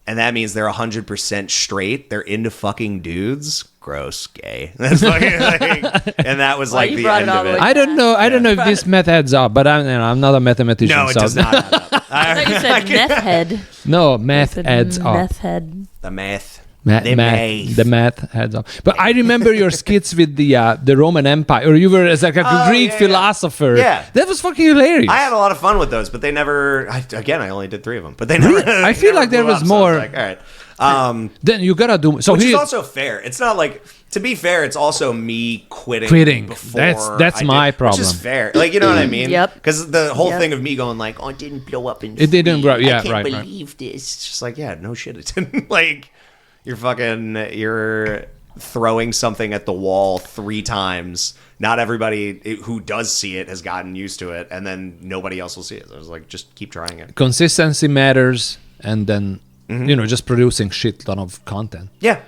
and that means they're 100% straight. They're into fucking dudes. Gross, gay. That's fucking like, and that was like the end of it. I don't know. I don't know if this math adds up, but I'm not a mathematician. No, it does not add up. I thought you said meth head. No, math adds up. Meth head. The math. The math adds up. But I remember your skits with the Roman Empire, or you were as like a Greek philosopher. Yeah, that was fucking hilarious. I had a lot of fun with those, but they never. I only did 3 of them, but they never. I feel like there was more. So like, all right. Then you gotta do. So which is also fair. It's not like. To be fair, it's also me quitting. Before that's my problem. Which is fair. Like, you know what I mean? Yep. Because the whole thing of me going like, oh, it didn't blow up in it didn't grow. Yeah, I can't believe this. It's just like, yeah, no shit, it didn't. Like, you're throwing something at the wall 3 times. Not everybody who does see it has gotten used to it, and then nobody else will see it. So I was like, just keep trying it. Consistency matters, and then just producing shit ton of content. Yeah.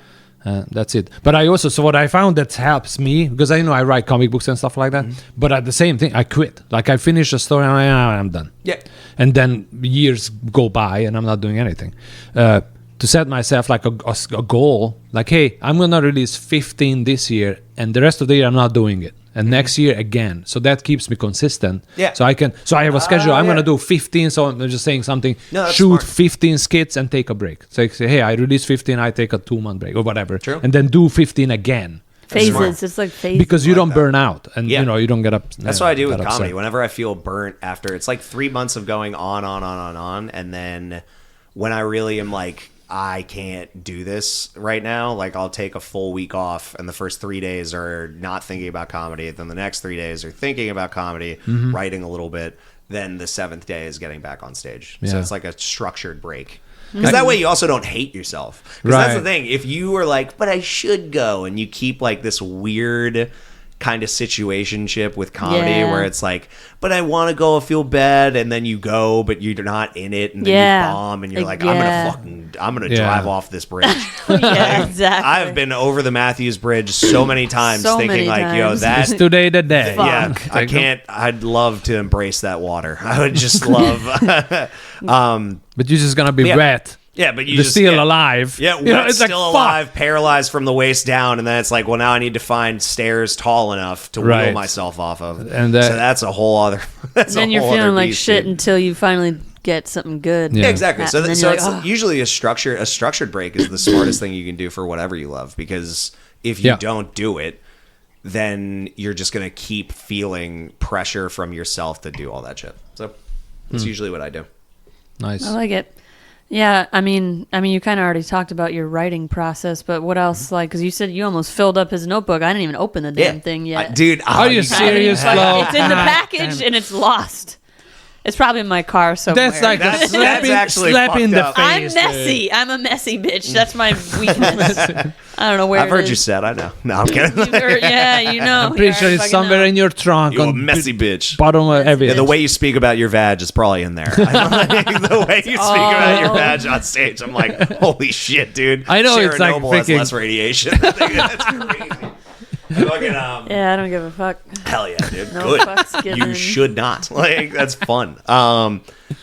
That's it. But so what I found that helps me, because I write comic books and stuff like that, but at the same thing, I quit. Like, I finish a story and I'm done. Yeah. And then years go by and I'm not doing anything. To set myself like a goal, like, hey, I'm going to release 15 this year and the rest of the year I'm not doing it. And next year again. So that keeps me consistent. Yeah. So I have a schedule. I'm going to do 15. So I'm just saying something. No, shoot smart. 15 skits and take a break. So I say, hey, I release 15. I take a 2-month break or whatever. True. And then do 15 again. Phases. It's like phases. Because you don't burn out. And, you don't get up. That's what I do with comedy. Upset. Whenever I feel burnt after, it's like 3 months of going on. And then when I really am like, I can't do this right now. Like, I'll take a full week off, and the first 3 days are not thinking about comedy. Then the next 3 days are thinking about comedy, writing a little bit. Then the 7th day is getting back on stage. Yeah. So it's like a structured break. Because that way you also don't hate yourself. Because that's the thing. If you were like, but I should go, and you keep like this weird kind of situationship with comedy where it's like, but I want to go, I feel bad, and then you go, but you're not in it, and then you bomb, and you're like, I'm gonna drive off this bridge. Exactly. I've been over the Matthews Bridge so many times, thinking like, yo, that's today the day. Yeah, I can't. I'd love to embrace that water. I would just love. But you're just gonna be wet. Yeah, but you're still alive. Yeah, it's still alive, paralyzed from the waist down, and then it's like, well, now I need to find stairs tall enough to wheel myself off of. And so that's a whole other. Then you're feeling like shit until you finally get something good. Yeah, exactly. So it's usually a structured break is the smartest thing you can do for whatever you love, because if you don't do it, then you're just gonna keep feeling pressure from yourself to do all that shit. So that's usually what I do. Nice. I like it. Yeah, I mean, you kind of already talked about your writing process, but what else? Like, because you said you almost filled up his notebook. I didn't even open the damn thing yet. Dude, are you serious, Flo? It's in the package and it's lost. It's probably in my car somewhere. That's like that's actually slap in the face. I'm messy. Dude. I'm a messy bitch. That's my weakness. I don't know where. I've heard you said. I know. No, I'm kidding. You know. I'm pretty sure it's somewhere in your trunk. You're a messy bitch. Bottom of everything. Yeah, the way you speak about your vag is probably in there. The way you speak about your vag on stage, I'm like, holy shit, dude. I know it's like has less radiation. I think that's crazy. Yeah, I don't give a fuck. Hell yeah, dude. No good. Fucks given. You should not. Like, that's fun.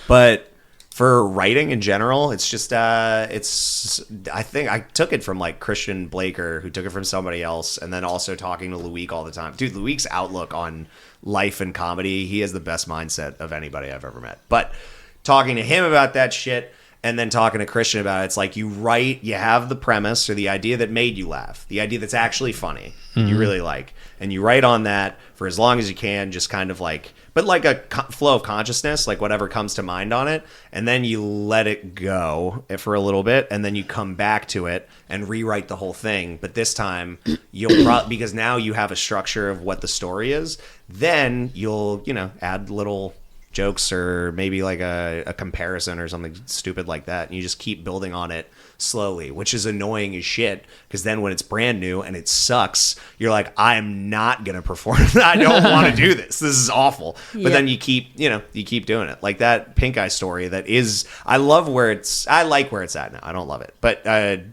But for writing in general, it's just I think I took it from like Christian Blaker, who took it from somebody else, and then also talking to Luik all the time. Dude, Luik's outlook on life and comedy, he has the best mindset of anybody I've ever met. But talking to him about that shit, and then talking to Christian about it, it's like you have the premise or the idea that made you laugh, the idea that's actually funny, you really like, and you write on that for as long as you can, just kind of like, but like a flow of consciousness, like whatever comes to mind on it, and then you let it go for a little bit, and then you come back to it and rewrite the whole thing. But this time, you'll because now you have a structure of what the story is, then you'll, add little jokes or maybe like a comparison or something stupid like that, and you just keep building on it slowly, which is annoying as shit, because then when it's brand new and it sucks, you're like, I'm not gonna perform. I don't want to do this is awful. But then you keep doing it, like that pink eye story. I like where it's at now. I don't love it, but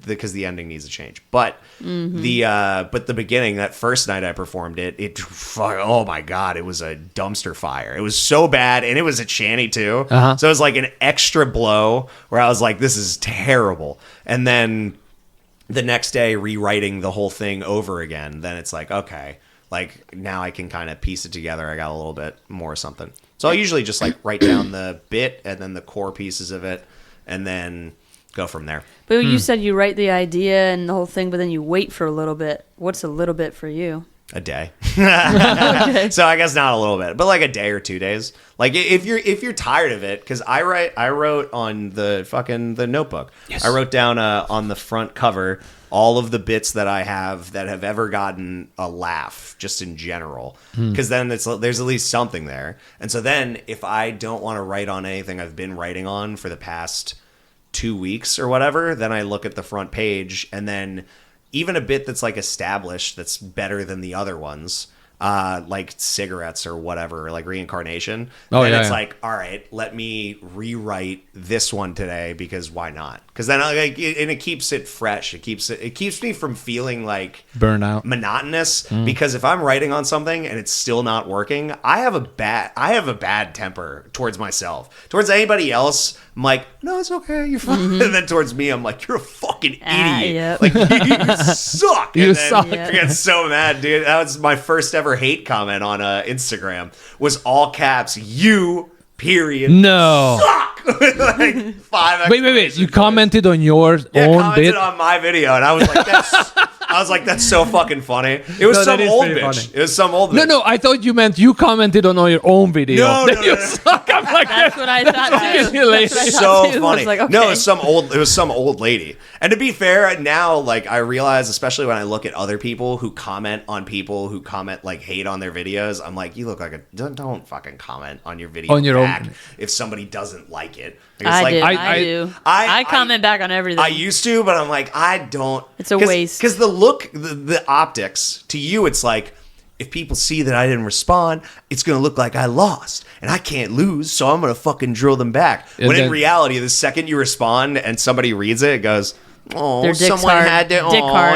because the ending needs to change. But the beginning, that first night I performed it oh my god, it was a dumpster fire. It was so bad, and it was a shanty too. So it was like an extra blow where I was like, this is terrible. And then the next day, rewriting the whole thing over again, then it's like, okay, like now I can kind of piece it together. I got a little bit more something. So I usually just like write down the bit and then the core pieces of it, and then go from there. But you said you write the idea and the whole thing, but then you wait for a little bit. What's a little bit for you? A day. Okay. So I guess not a little bit, but like a day or 2 days. Like if you're tired of it, because I wrote on the notebook. Yes. I wrote down on the front cover all of the bits that I have that have ever gotten a laugh, just in general, because then there's at least something there. And so then if I don't want to write on anything I've been writing on for the past 2 weeks or whatever, then I look at the front page, and then even a bit that's like established that's better than the other ones, like cigarettes or whatever, like reincarnation. It's like, all right, let me rewrite this one today, because why not? Because then and it keeps it fresh. It keeps me from feeling like burnout, monotonous. Because if I'm writing on something and it's still not working, I have a bad temper towards myself. Towards anybody else, I'm like, no, it's okay, you're fine. And then towards me, I'm like, you're a fucking idiot. Yep. Like you suck. You and then suck. I get so mad, dude. That was my first ever hate comment on Instagram. Was all caps, you period. No. Suck. Like 5. Wait. You commented on your own commented bit on my video, and I was like, that's so fucking funny. It was some old bitch. Funny. It was some old bitch. No, I thought you meant you commented on your own video. No. You suck. I'm like, that's what I thought too. So funny. Like, okay. No, it was some old lady. And to be fair, now like I realize, especially when I look at other people who comment on people who comment like hate on their videos, I'm like, you look like don't fucking comment on your video on your back own if somebody doesn't like it. I do. I comment back on everything. I used to, but I'm like, I don't. It's a waste. Because the look, the optics, to you, it's like, if people see that I didn't respond, it's going to look like I lost. And I can't lose, so I'm going to fucking drill them back. And when in reality, the second you respond and somebody reads it, it goes, oh, someone hard. had to,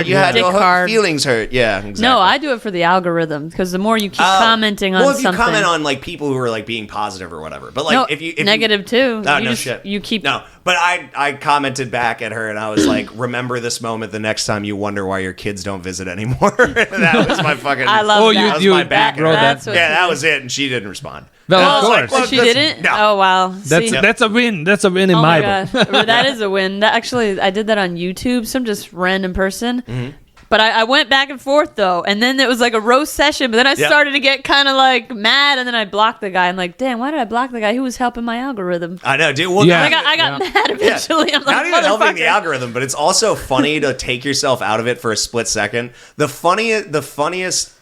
you had to feelings hurt. Yeah, exactly. No, I do it for the algorithm, because the more you keep commenting on something. Well, if you comment on like people who are like being positive or whatever, but like if you negative too. No, shit. You keep but I commented back at her, and I was like, remember this moment the next time you wonder why your kids don't visit anymore. That was my fucking. I love that. That was my back. That was it, and she didn't respond. Well, of course. She didn't? No. Oh, wow. That's a win. That's a win in my book. That is a win. Actually, I did that on YouTube. Some just random person. Mm-hmm. But I went back and forth, though. And then it was like a roast session. But then I started to get kind of like mad. And then I blocked the guy. I'm like, damn, why did I block the guy? He was helping my algorithm. I know, dude. Well, I got mad eventually. I'm like, not even helping the algorithm, but it's also funny to take yourself out of it for a split second. The funniest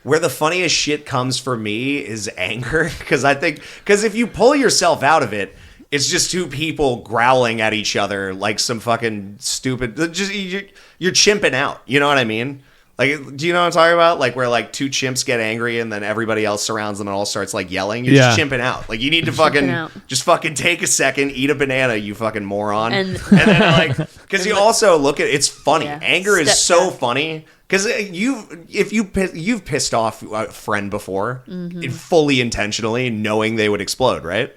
where the funniest shit comes for me is anger. Because if you pull yourself out of it, it's just two people growling at each other like some fucking stupid. You're chimping out. You know what I mean? Like, do you know what I'm talking about? Like where like two chimps get angry and then everybody else surrounds them and all starts like yelling. You're just chimping out. Like you need to fucking take a second, eat a banana, you fucking moron. And then like, because you also look at it's funny. Yeah. Anger is so funny. Because you've pissed off a friend before, fully intentionally, knowing they would explode, right?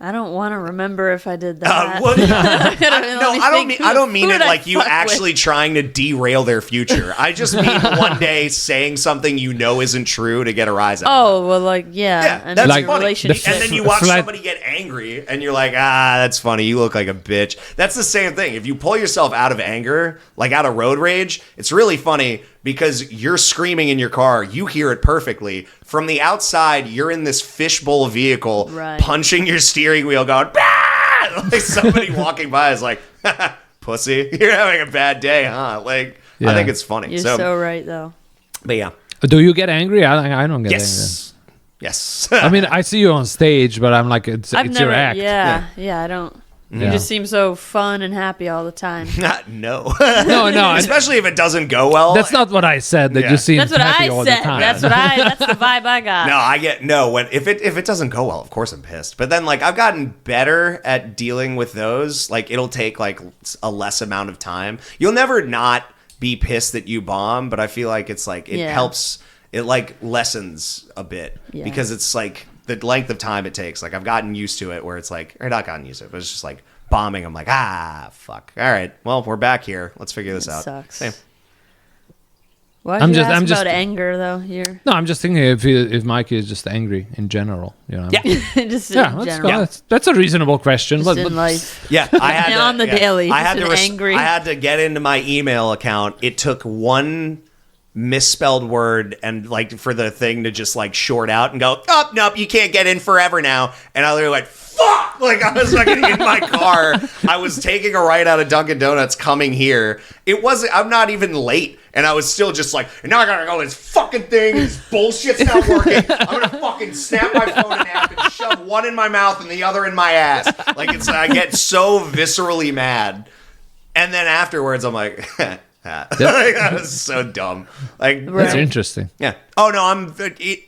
I don't want to remember if I did that. I don't mean it like you actually trying to derail their future. I just mean one day saying something you know isn't true to get a rise out. Oh, well, like, yeah. And that's like funny. And then you watch somebody get angry and you're like, that's funny. You look like a bitch. That's the same thing. If you pull yourself out of anger, like out of road rage, it's really funny because you're screaming in your car. You hear it perfectly. From the outside, you're in this fishbowl vehicle, punching your steering wheel going, bah! Like somebody walking by is like, pussy, you're having a bad day, huh? Like, I think it's funny. You're so right, though. But yeah. Do you get angry? I don't get angry. Yes. I mean, I see you on stage, but I'm like, it's your act. Yeah, I don't. You just seem so fun and happy all the time. No. No. Especially if it doesn't go well. That's not what I said. That you seem happy all the time. That's the vibe I got. If it doesn't go well, of course I'm pissed. But then like I've gotten better at dealing with those. Like it'll take like a less amount of time. You'll never not be pissed that you bomb, but I feel like it's like it helps. It like lessens a bit because it's like the length of time it takes. Like I've gotten used to it where it's like, or not gotten used to it, but it's just like bombing. I'm like, fuck. All right. Well, we're back here. Let's figure this out. Sucks. Same. Why I'm just about anger though here? No, I'm just thinking if Mikey is just angry in general, you know. Yeah. Just in general. That's a reasonable question. Just in life. Yeah, I had on the daily. I had angry. I had to get into my email account. It took one misspelled word and like for the thing to just like short out and go, nope, you can't get in forever now. And I literally went, fuck! Like I was like in my car. I was taking a ride out of Dunkin' Donuts coming here. I'm not even late. And I was still just like, now I gotta go this fucking thing. This bullshit's not working. I'm gonna fucking snap my phone in half and shove one in my mouth and the other in my ass. Like I get so viscerally mad. And then afterwards I'm like, like, that was so dumb. Like that's interesting. Yeah. Oh no, I'm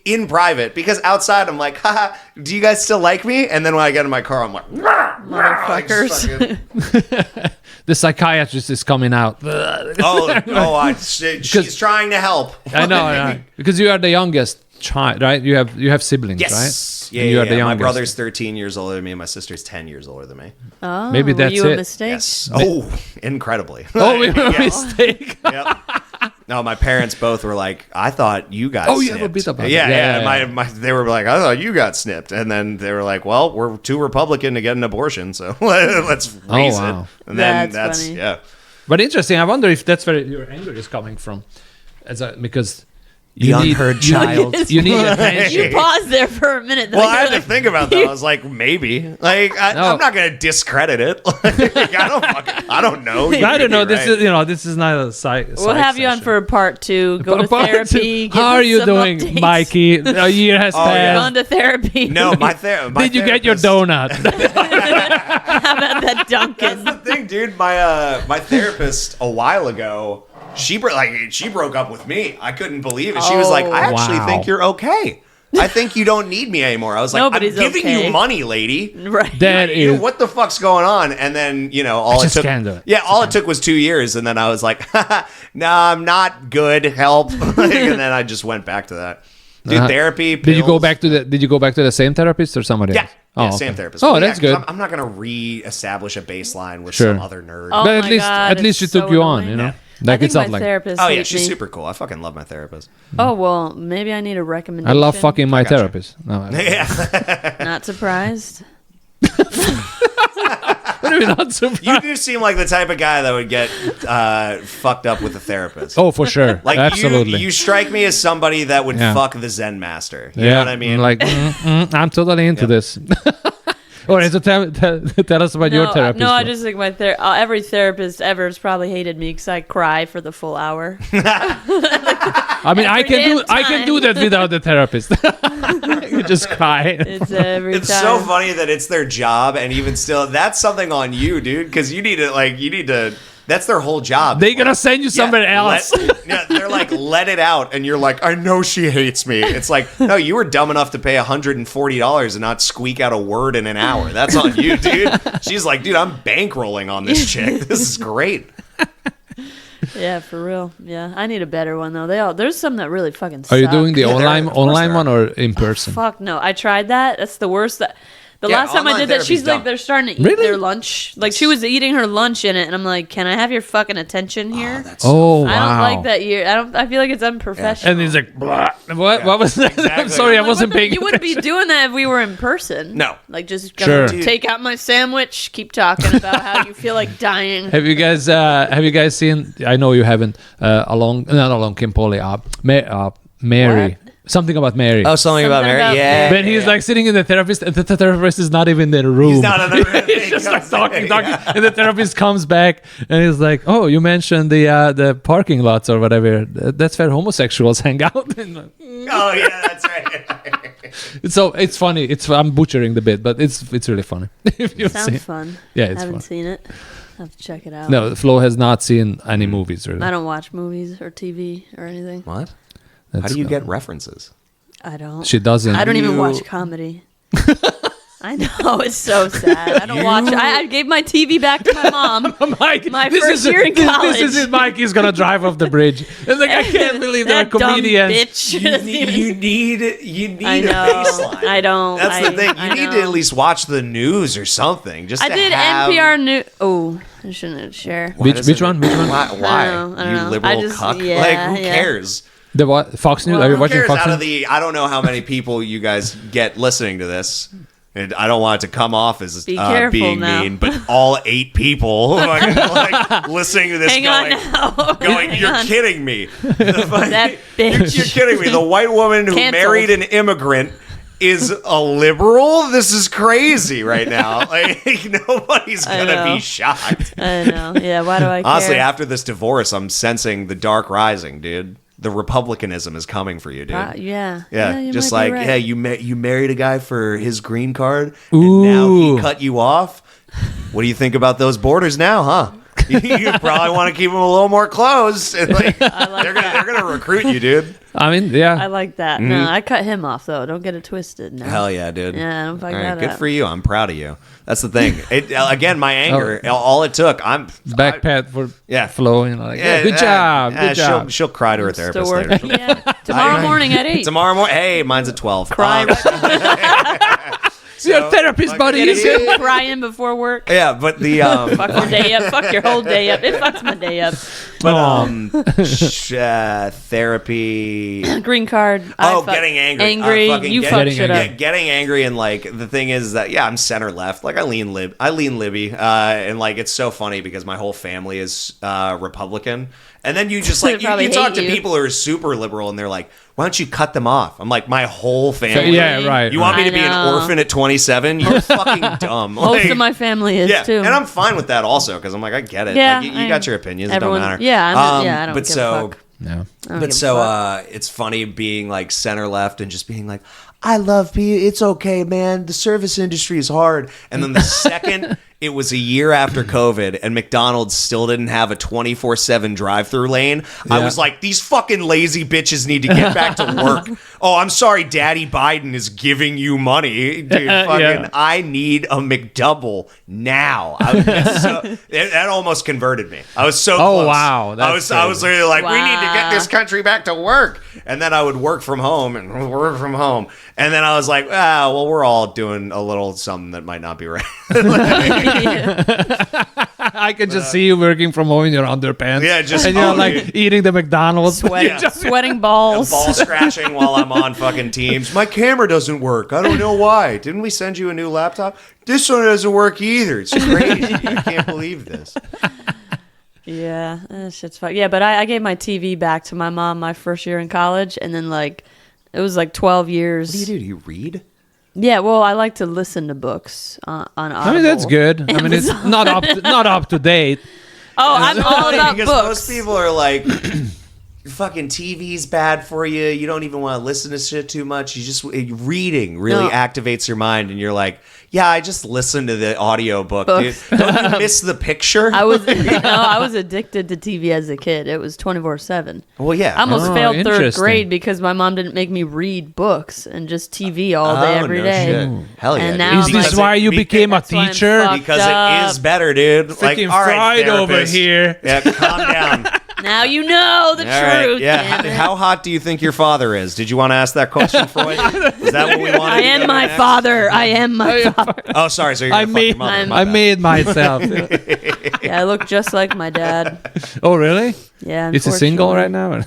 in private because outside I'm like, haha, do you guys still like me? And then when I get in my car, I'm like, motherfuckers. The psychiatrist is coming out. She's trying to help. I know, because you are the youngest child, right? You have siblings, right? Yeah, the my brother's 13 years older than me, and my sister's 10 years older than me. Oh, maybe that's you it. A mistake? Yes. Oh, incredibly. Oh, we were a mistake. Yep. No, my parents both were like, I thought you got snipped. You have a bit about it. They were like, I thought you got snipped. And then they were like, well, we're too Republican to get an abortion, so let's raise it. And then that's funny. Yeah. But interesting, I wonder if that's where your anger is coming from. Because the unheard child. You need attention. You paused there for a minute. Well, I had to think about that. I was like, maybe. Like, I'm not going to discredit it. I don't know. I don't know. This is not a psych. We'll have you on for a part 2. Go to therapy. How are you doing, updates. Mikey? A year has passed. Gone to therapy. No, my therapist. Did you get your donut? How about that Dunkin'? That's the thing, dude. My therapist a while ago. She broke up with me. I couldn't believe it. She was like, I actually think you're okay. I think you don't need me anymore. I was like, Nobody's I'm giving you money, lady. Right. That is. What the fuck's going on? And then, all it took. All it took was 2 years. And then I was like, no, I'm not good. Help. And then I just went back to that. Dude, therapy. Pills. Did you go back to the same therapist or somebody else? Yeah, same therapist. Oh, that's good. I'm not going to re-establish a baseline with some other nerd. Oh, but at least she took you on, you know? Like it's not like therapist. Oh yeah, she's super cool. I fucking love my therapist. Oh well, maybe I need a recommendation. I love fucking my therapist. No, not surprised. What are you not surprised? You do seem like the type of guy that would get fucked up with a therapist. Oh, for sure. Like absolutely. You strike me as somebody that would fuck the Zen master. You know what I mean? Like I'm totally into this. All right, so tell us about your therapist. No, I just think every therapist ever has probably hated me because I cry for the full hour. I mean, I can do that without the therapist. You just cry. It's so funny that it's their job, and even still, that's something on you, dude. Because you need to. That's their whole job. They're going to send you somewhere else. They're like, let it out. And you're like, I know she hates me. It's like, no, you were dumb enough to pay $140 and not squeak out a word in an hour. That's on you, dude. She's like, dude, I'm bankrolling on this chick. This is great. Yeah, for real. Yeah, I need a better one, though. There's some that really fucking suck. Are you doing the online one or in person? Fuck no. I tried that. That's the worst. The last time I did that, she's like, they're starting to eat their lunch. Like, she was eating her lunch in it, and I'm like, can I have your fucking attention here? Wow. I don't like that. I feel like it's unprofessional. And he's like, blah. What was that? Exactly. I'm sorry, I wasn't paying You wouldn't be doing that if we were in person. No. Like, just gonna take out my sandwich, keep talking about how you feel like dying. Have you guys seen, I know you haven't, not Along Kim Polly, Mary. What? Something about Mary. Oh, something about Mary? Yeah. But he's like sitting in the therapist, and the therapist is not even in the room. He's not in the room. He's just like talking. And the therapist comes back, and he's like, oh, you mentioned the parking lots or whatever. That's where homosexuals hang out. Oh, yeah, that's right. So it's funny. I'm butchering the bit, but it's really funny. If you've Sounds fun. Yeah, it's I haven't fun. seen it. I'll have to check it out. No, Flo has not seen any movies. Really. I don't watch movies or TV or anything. What? How do you get references? I don't. She doesn't. I don't even watch comedy. I know, it's so sad. I don't watch. I gave my TV back to my mom. Mike, my first year in college. This is it. Mike is gonna drive off the bridge. It's like I can't believe they're comedians. Bitch. You need I know. a baseline. I don't. That's the thing. You need to at least watch the news or something. Just I did NPR news. Oh, I shouldn't share. Which one? Why? I don't know. You liberal cuck. Yeah, like who cares? The what? Fox News? Well, Are you Who watching cares Fox out News? of I don't know how many people you guys get listening to this. And I don't want it to come off as being now. mean, but all 8 people like listening to this going, you're kidding me. That bitch. You're kidding me. The white woman who married an immigrant is a liberal? This is crazy right now. Like, nobody's going to be shocked. I know. Yeah, why do I care? Honestly, after this divorce, I'm sensing the dark rising, dude. The Republicanism is coming for you, dude. Yeah. Just might like, be right. hey, you married a guy for his green card, Ooh. and now he cut you off. What do you think about those borders now, huh? You probably want to keep them a little more closed. And like, they're gonna recruit you, dude. I mean, yeah. I like that. Mm-hmm. No, I cut him off though. Don't get it twisted. No. Hell yeah, dude. Yeah, don't fuck All right, that good up. for you. I'm proud of you. That's the thing. Again, my anger. All it took. Back pat for Flo. Like, good job. She'll cry to her Still therapist working. later. Yeah. Tomorrow morning at 8. Tomorrow morning. Hey, mine's at 12. Cry. Your therapist, buddy. Crying before work. Yeah, but the Fuck your day up. Fuck your whole day up. It fucks my day up. But therapy. Green card. Getting angry. You fuck shit up. Yeah, getting angry, and like the thing is that I'm center left. Like I lean libby, and like it's so funny because my whole family is Republican, and then you just like you talk to people who are super liberal, and they're like, why don't you cut them off? I'm like, my whole family. Yeah, right. You want me to be an orphan at 27? You're fucking dumb. Most of my family is too. And I'm fine with that also because I'm like, I get it. Yeah, like, you got your opinions. Everyone, it don't matter. Yeah, I don't but give so, a fuck. No. But so it's funny being like center left and just being like, I love people. It's okay, man. The service industry is hard. And then the second it was a year after COVID and McDonald's still didn't have a 24/7 drive-through lane, I was like, these fucking lazy bitches need to get back to work. Oh, I'm sorry, Daddy Biden is giving you money. Dude, I need a McDouble now. That almost converted me. I was so close. Wow. I was literally like, we need to get this country back to work. And then I would work from home. And then I was like, well, we're all doing a little something that might not be right. I could just see you working from home in your underpants. Yeah, just and you're like eating the McDonald's. Sweating balls. Ball scratching while I'm on fucking Teams. My camera doesn't work. I don't know why. Didn't we send you a new laptop? This one doesn't work either. It's crazy. I can't believe this. Yeah, that shit's fuck. Yeah, but I gave my TV back to my mom my first year in college, and then like it was like 12 years. What do you do? Do you read? Yeah, well, I like to listen to books on Audible. I mean, that's good. I mean, it's not up to date. Oh, I'm all about because books. Most people are like, fucking TV's bad for you. You don't even want to listen to shit too much. Reading really activates your mind, and you're like, yeah, I just listened to the audiobook. Dude. Don't you miss the picture? I was addicted to TV as a kid. It was 24/7. Well, yeah. I almost failed third grade because my mom didn't make me read books and just TV all day every day. Shit. Hell yeah. And now is this why you became a teacher? Because it is better, dude. Freaking fried over here. Yeah, calm down. Now you know the truth. Yeah. How hot do you think your father is? Did you want to ask that question, Freud? Is that what we wanted? I am my father. I am my father. Oh, sorry. So you're I made myself. Yeah, I look just like my dad. Oh, really? Yeah. Is he single right now?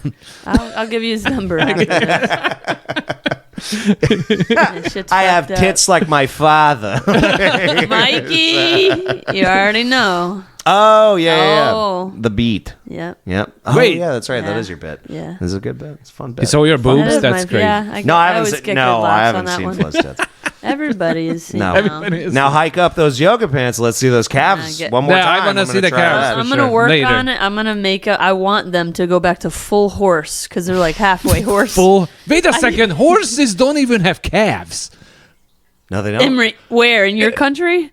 I'll give you his number after this. I have tits like my father. Mikey, you already know. Oh, yeah. The beat. Yep. Oh, Wait. yeah, that's right. Yeah. That is your bit. Yeah. This is a good bit. It's a fun bit. So your boobs? That's great. Yeah, I haven't seen Flo's tits. Everybody is seen. Now hike up those yoga pants. Let's see those calves one more time. I want to see the calves. I'm gonna work on it. I'm gonna make I want them to go back to full horse because they're like halfway horse. Wait a second. Horses don't even have calves. No, they don't. Imre, where in your country?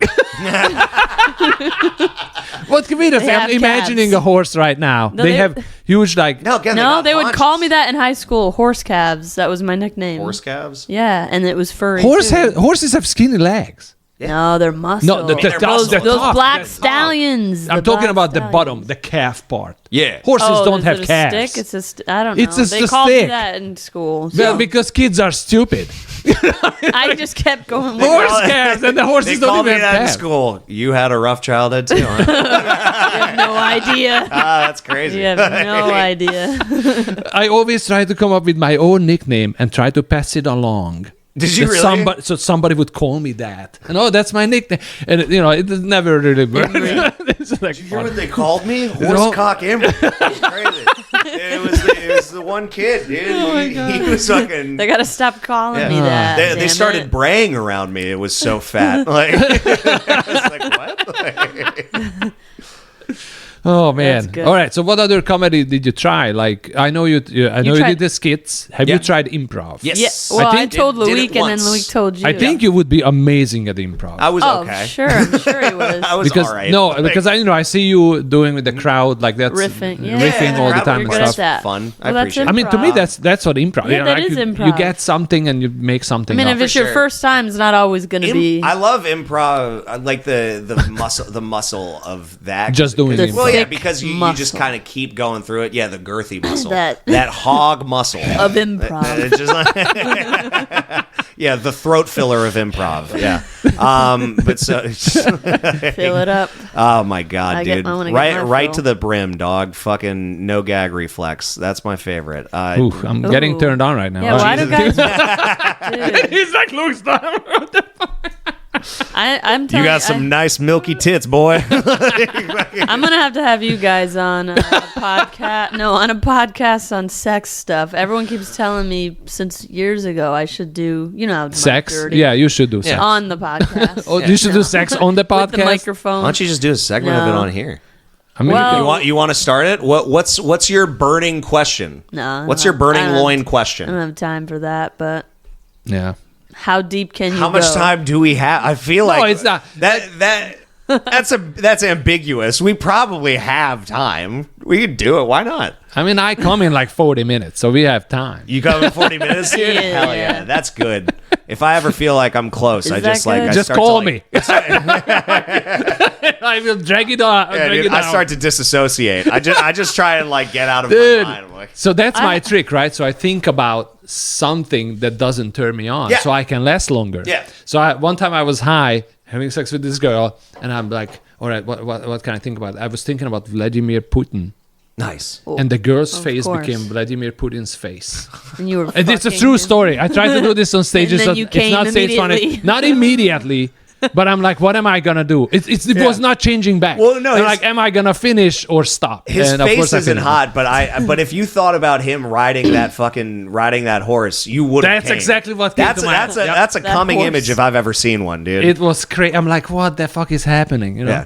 What can be this? I'm imagining a horse right now. No, they have huge No, they would call me that in high school. Horse calves. That was my nickname. Horse calves. Yeah, and it was furry. Horses have skinny legs. Yeah. No, they're muscle. No, those black stallions. I'm talking about the bottom, the calf part. Yeah. Horses don't have calves. Stick? It's I don't know. It's just they a called stick. me that in school. So. Well, because kids are stupid. I just kept going. Horse calves, and the horses They don't called even me have that in calves. school. You had a rough childhood too, huh? You have no idea. That's crazy. You have no idea. I always try to come up with my own nickname and try to pass it along. Did you really? So somebody would call me that. And that's my nickname. And it never really worked. It's like, Did you hear what they called me? Horsecock Imre. It's crazy. It was the one kid, dude. He was fucking. They gotta stop calling me that. They started braying around me. It was so fat. Like, I was like, what? Oh man! That's good. All right. So, what other comedy did you try? Like, I know you did the skits. Have you tried improv? Yes. Yeah. Well, I told Loic, and then Loic told you. I think you would be amazing at improv. I was okay. Sure, I'm sure he was. I was because all right. because I see you doing with the crowd like that's riffing all the time You're and good at stuff. that. Fun. Well, I appreciate it. I mean, to me, that's what improv. Yeah, that is improv. You get something and you make something. I mean, up. if it's your first time, it's not always going to be. I love improv. I like the muscle of that. Just doing The improv. Well, yeah, thick because you just kind of keep going through it. Yeah, the girthy muscle, That- that hog muscle of improv. It's just like, yeah, the throat filler of improv. Yeah, but so Fill it up. Oh my god, dude! I wanna get my Right fill. to the brim, dog. Fucking no gag reflex. That's my favorite. Ooh, I'm getting turned on right now. Yeah, why do guys? Dude, He's like, Luke's down. I'm telling You got some nice milky tits, boy. I'm gonna have you guys on a podcast. No, on a podcast on sex stuff. Everyone keeps telling me since years ago I should do. How Sex? dirty Yeah, you should do sex. on the podcast. Oh, you should do sex on the podcast. With the microphone. Why don't you just do a segment of it No. on here? I mean, Well- You want to start it? What's your burning question? No, What's your burning I don't- loin I don't question? have time for that. But yeah. how deep can you How much go? time do we have? I feel like it's not. that's ambiguous. We probably have time. We could do it. Why not? I mean, I come in like 40 minutes, so we have time. You come in 40 minutes, dude? Yeah. Hell yeah, that's good. If I ever feel like I'm close, I that just like good? I Just start call to, me. I will drag it on. Yeah, dude, I start to disassociate. I just try and like get out of Dude, my mind. I'm like, so that's my trick, right? So I think about something that doesn't turn me on, Yeah. so I can last longer. Yeah. So one time I was high, having sex with this girl, and I'm like, all right, what can I think about? I was thinking about Vladimir Putin. nice. And the girl's Of face course. became Vladimir Putin's face. And you were. And it's a fucking true him. story. I tried to do this on stages. And then So you it's came not say it's funny. immediately. Not immediately. But I'm like, what am I gonna do? It was not changing back. Well, no, I'm his- like, am I gonna finish or stop? His And of face course I isn't finished. hot, but if you thought about him riding that horse, you would. That's exactly what came to my that's mind. that's a That coming horse. image if I've ever seen one, dude. It was crazy. I'm like, what the fuck is happening? Yeah.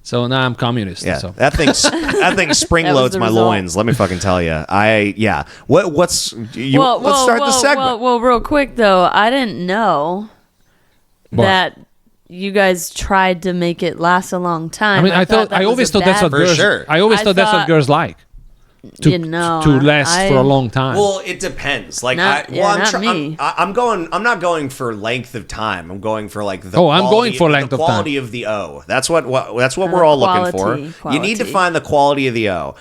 So now I'm communist. Yeah, So. that thing spring That was loads the my result. loins. Let me fucking tell you. Let's start the segment. Well, real quick though, I didn't know What? that you guys tried to make it last a long time. I mean, I thought that I was always a thought that's bad- what For girls. sure. I always I thought that's what thought- girls like. to last for a long time. Well, it depends. Like, I'm not going for length of time. I'm going for like the I'm going for length of time. Quality of the O. That's what we're all looking for. You need to find the quality of the O.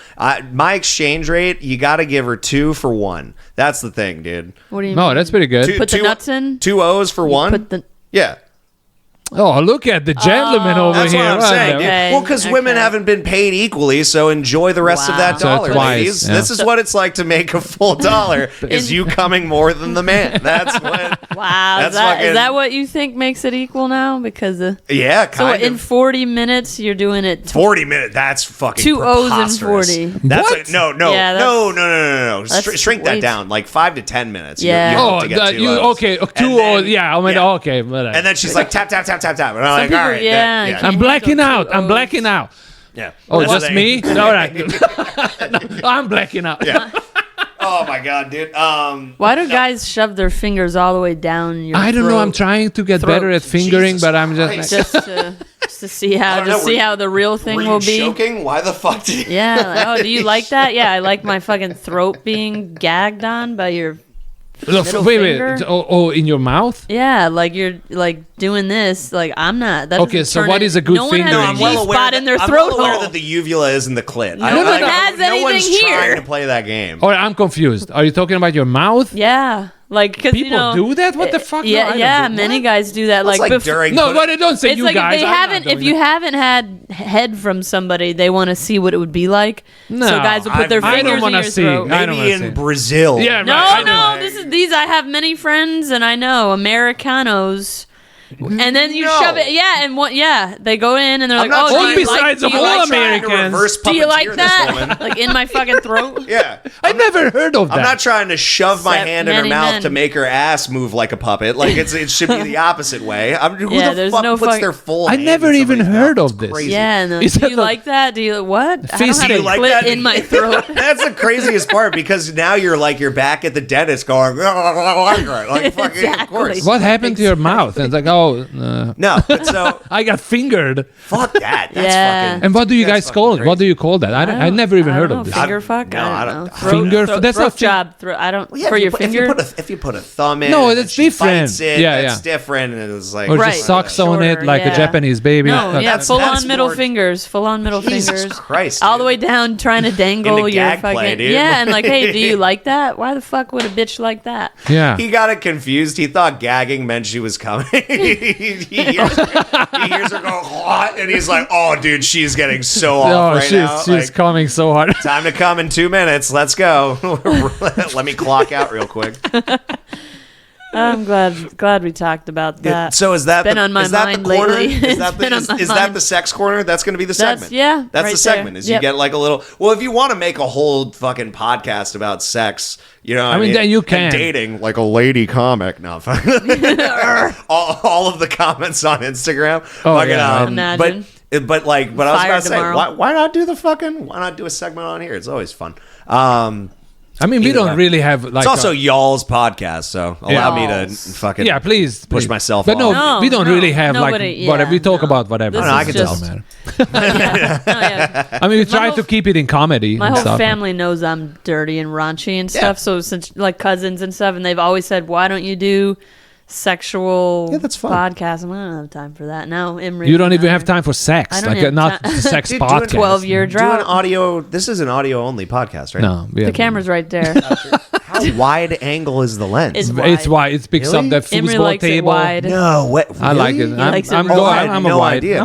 My exchange rate, you got to give her 2 for 1. That's the thing, dude. What do you mean? No, that's pretty good. Put the nuts in? 2 O's for 1? Yeah. Oh, look at the gentleman over that's here. That's what I'm saying. Okay. Well, because women haven't been paid equally, so enjoy the rest of that dollar, ladies. Yeah. This is what it's like to make a full dollar, is you coming more than the man. That's what... Wow. Is that what you think makes it equal now? Because yeah, kind of. So in 40 minutes, you're doing it... 40 minutes? That's fucking 2 O's in 40. That's no. Shrink that down. Like 5 to 10 minutes. Yeah. Okay. 2 O's. Yeah. Okay. Whatever. And then she's like, tap, tap, tap, tap, tap. And I'm like, all right. Yeah. I'm blacking out. I'm blacking out. Yeah. Oh, just me? All right. No, I'm blacking out. Yeah. Oh my god, dude. Why do guys shove their fingers all the way down your I don't know. I'm trying to get better at fingering, but I'm just to see how the real thing will be. Choking? Why the fuck did you? Yeah. Do you like that? Yeah, I like my fucking throat being gagged on by your wait. In your mouth? Yeah, like you're like doing this. Like I'm not. That okay, so what is a good finger? No one has a G-spot in their throat. I'm well aware that the uvula is in the clit. No one has anything no one's here. trying to play that game. All right, I'm confused. Are you talking about your mouth? Yeah. Like, cause, people do that? What the fuck? Yeah, many guys do that. Like during. No, but don't say you like guys. If you haven't had head from somebody, they want to see what it would be like. No, so guys will put their fingers in your throat. Maybe in Brazil. Yeah, no. These. I have many friends, and I know Americanos. And then you shove it, they go in and they're like, "Oh, besides all Americans, do you like that?" Like in my fucking throat. Yeah, I never heard of that. I'm not trying to shove my hand in her mouth to make her ass move like a puppet. Like it should be the opposite way. Who the fuck puts their full? I never even heard of this. Crazy. Yeah, no. Do you like that? Do you what? Do you like that in my throat? That's the craziest part because now you're back at the dentist going, like fucking. Of course. What happened to your mouth? And it's like, no, but so I got fingered. Fuck that. That's fucking. And what do you guys call it? What do you call that? I never even heard of this. Finger fuck? No, I don't know. Finger. That's not job. I don't. Well, yeah, for your finger. If you put a thumb in, no, that's different. It's different, and it's like or just sucks on it like a Japanese baby. No, full on middle fingers. Full on middle fingers. Jesus Christ, all the way down, trying to dangle your fucking. Play, dude. Yeah, and like, hey, do you like that? Why the fuck would a bitch like that? Yeah, he got it confused. He thought gagging meant she was coming. He hears her go, what? And he's like, oh, dude, she's getting so off now. She's coming so hard. Time to come in 2 minutes. Let's go. Let me clock out real quick. I'm glad we talked about that. So is that been on my mind lately? Is that the sex corner? That's going to be the segment. That's right the segment. There. Is you get like a little. Well, if you want to make a whole fucking podcast about sex, you know, I mean, then you can dating like a lady comic. No, all of the comments on Instagram. Oh yeah, imagine. But I was about to say, why not do a segment on here? It's always fun. I mean, we don't really have like. It's also y'all's podcast, so allow me to fucking please push myself. But off. We don't really have whatever we talk about. Whatever. I can tell, man. I mean, we try to keep it in comedy. My whole family knows I'm dirty and raunchy and stuff. So since like cousins and stuff, and they've always said, "Why don't you do sexual podcast?" I don't have time for that. No, Imre. You don't even have time for sex. Not sex Dude, podcast. 12-year drought. Do an audio. This is an audio only podcast, right? No, the camera's right there. How wide angle is the lens? It's wide. It picks up that Imre foosball likes table. It wide. No, what? Really? I like it. I'm a wide. I'm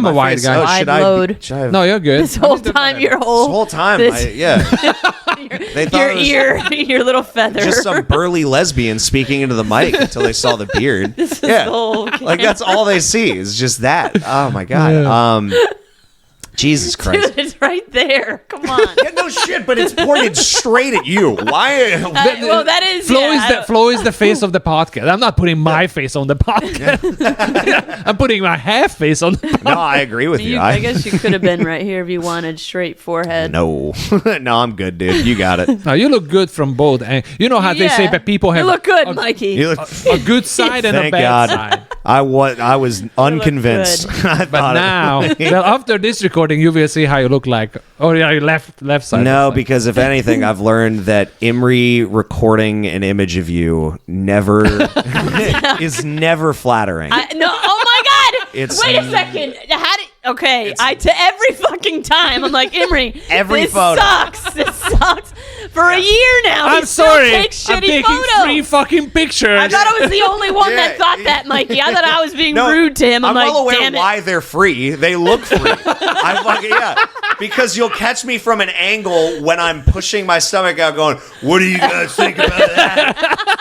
a wide guy. Wide load. No, you're good. This whole time, This whole time, they thought your little feather. Just some burly lesbian speaking into the mic until they saw the beard. This is like that's all they see is just that. Oh my god. Yeah. Jesus Christ. Dude, it's right there. Come on. Yeah, no shit, but it's pointed straight at you. Why? Well, that is... Flo is the face of the podcast. I'm not putting my face on the podcast. I'm putting my half face on the podcast. No, I agree with you. I guess you could have been right here if you wanted straight forehead. No. No, I'm good, dude. You got it. No, you look good from both. And you know how they say that people have... You look good, Mikey. You look a good side and a bad side. I was unconvinced. But now, well, after this recording, you will see how you look like. Oh, yeah, left side. No, because if anything, I've learned that Imre recording an image of you is never flattering. Oh my God! Wait a second. Okay, to every fucking time, I'm like, Imre, this photo sucks. This sucks. For a year now, I'm sorry. Still takes I'm shitty taking photos. 3 fucking pictures. I thought I was the only one that thought that, Mikey. I thought I was being rude to him. I'm like, well aware damn it. why they're free. They look free. Because you'll catch me from an angle when I'm pushing my stomach out, going, "What do you guys think about that?"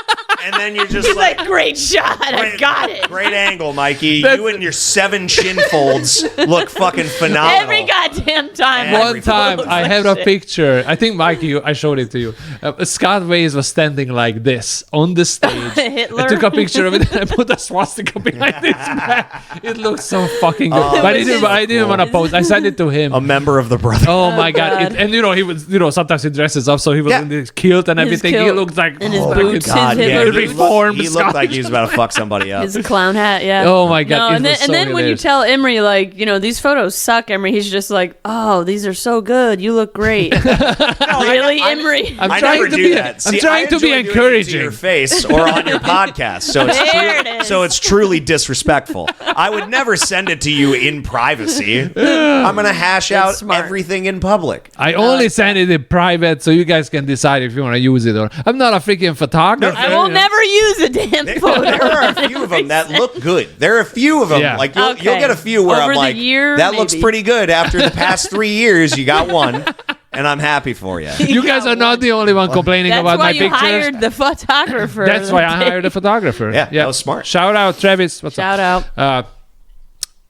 And then you're just like, great shot. I got it. Great angle, Mikey. You and your 7 shin folds look fucking phenomenal. Every goddamn time. One time, I had a picture. I think, Mikey, I showed it to you. Scott Waze was standing like this on the stage. Hitler. I took a picture of it and I put a swastika behind his back. It looks so fucking good. But I didn't want to post. I sent it to him. A member of the Brotherhood. Oh my God. And he was, sometimes he dresses up, so he was in his kilt and everything. He looked like, his boots, God, his Hitler reformed. He looked like he was about to fuck somebody up. His clown hat, yeah. Oh my God. No, and then when you tell Imre, like, these photos suck, Imre, he's just like, oh, these are so good. You look great. Really, Imre? I'm trying to be encouraging. To your face or on your podcast, so it's truly disrespectful. I would never send it to you in privacy. I'm gonna hash out everything in public. I only send it in private, so you guys can decide if you want to use it or. I'm not a freaking photographer. I will never use a damn photo. There are a few of them that look good. There are a few of them. Yeah. Like you'll get a few where Over I'm like, that maybe. looks pretty good. After the past 3 years, you got one, and I'm happy for you. You guys are not the only one complaining about my pictures. That's why you hired the photographer. That's why I hired a photographer. Yeah, that was smart. Shout out, Travis. What's Shout up? out.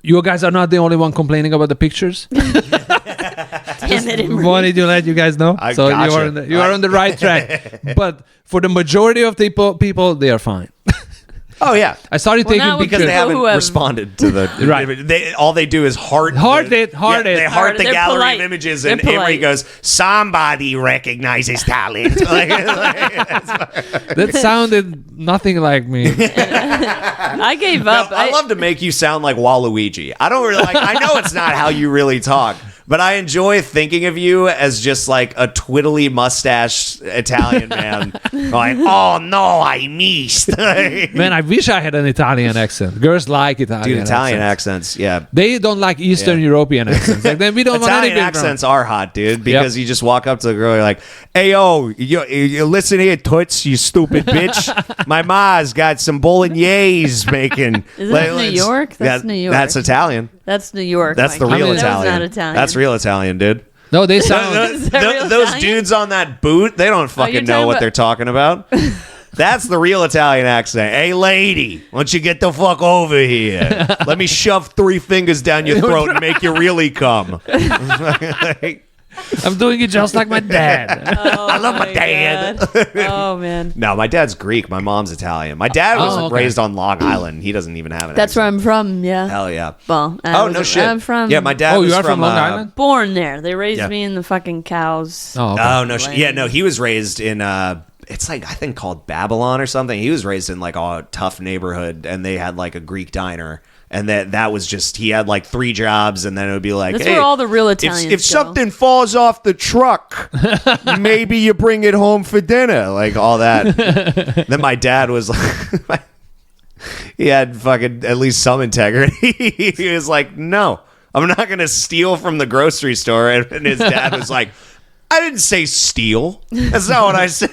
You guys are not the only one complaining about the pictures. Damn it, Imre. Wanted to let you guys know. So gotcha. you are on the right track. But for the majority of the people, they are fine. Oh yeah, I started taking because pictures. they haven't responded to the right. All they do is heart it. They heart the They're gallery polite. of images, They're and polite. Imre goes, "Somebody recognizes talent." That sounded nothing like me. I gave up. I love to make you sound like Waluigi. I don't really like. I know it's not how you really talk. But I enjoy thinking of you as just like a twiddly mustached Italian man. Like, oh no, I missed. Man, I wish I had an Italian accent. Girls like Italian accents, yeah. They don't like Eastern European accents. Like, then we don't want any Italian accents are hot, dude, because you just walk up to the girl, you're like, hey, yo, you listen here, toots, you stupid bitch. My ma's got some bolognese making. Is that New York? That's New York. That's Italian. That's New York. That's the real Italian. That was not Italian. That's real Italian, dude. No, they sound... Those dudes on that boot, they don't fucking know what they're talking about. That's the real Italian accent. Hey, lady, why don't you get the fuck over here? Let me shove 3 fingers down your throat and make you really come. I'm doing it just like my dad. I love my dad. Oh, man. No, my dad's Greek. My mom's Italian. My dad was raised on Long Island. He doesn't even have an That's accent. where I'm from, yeah. Hell yeah. Well, no shit. I'm from... Yeah, my dad was you are from Long Island? Born there. They raised me in the fucking cows. Oh, okay. Oh, no shit. Yeah, no, he was raised in... it's like, I think, called Babylon or something. He was raised in like a tough neighborhood, and they had like a Greek diner. And that was just, he had like 3 jobs, and then it would be like, That's hey, where all the real Italians if something falls off the truck, maybe you bring it home for dinner. Like all that. Then my dad was like, he had fucking at least some integrity. He was like, no, I'm not going to steal from the grocery store. And his dad was like, I didn't say steal. That's not what I said.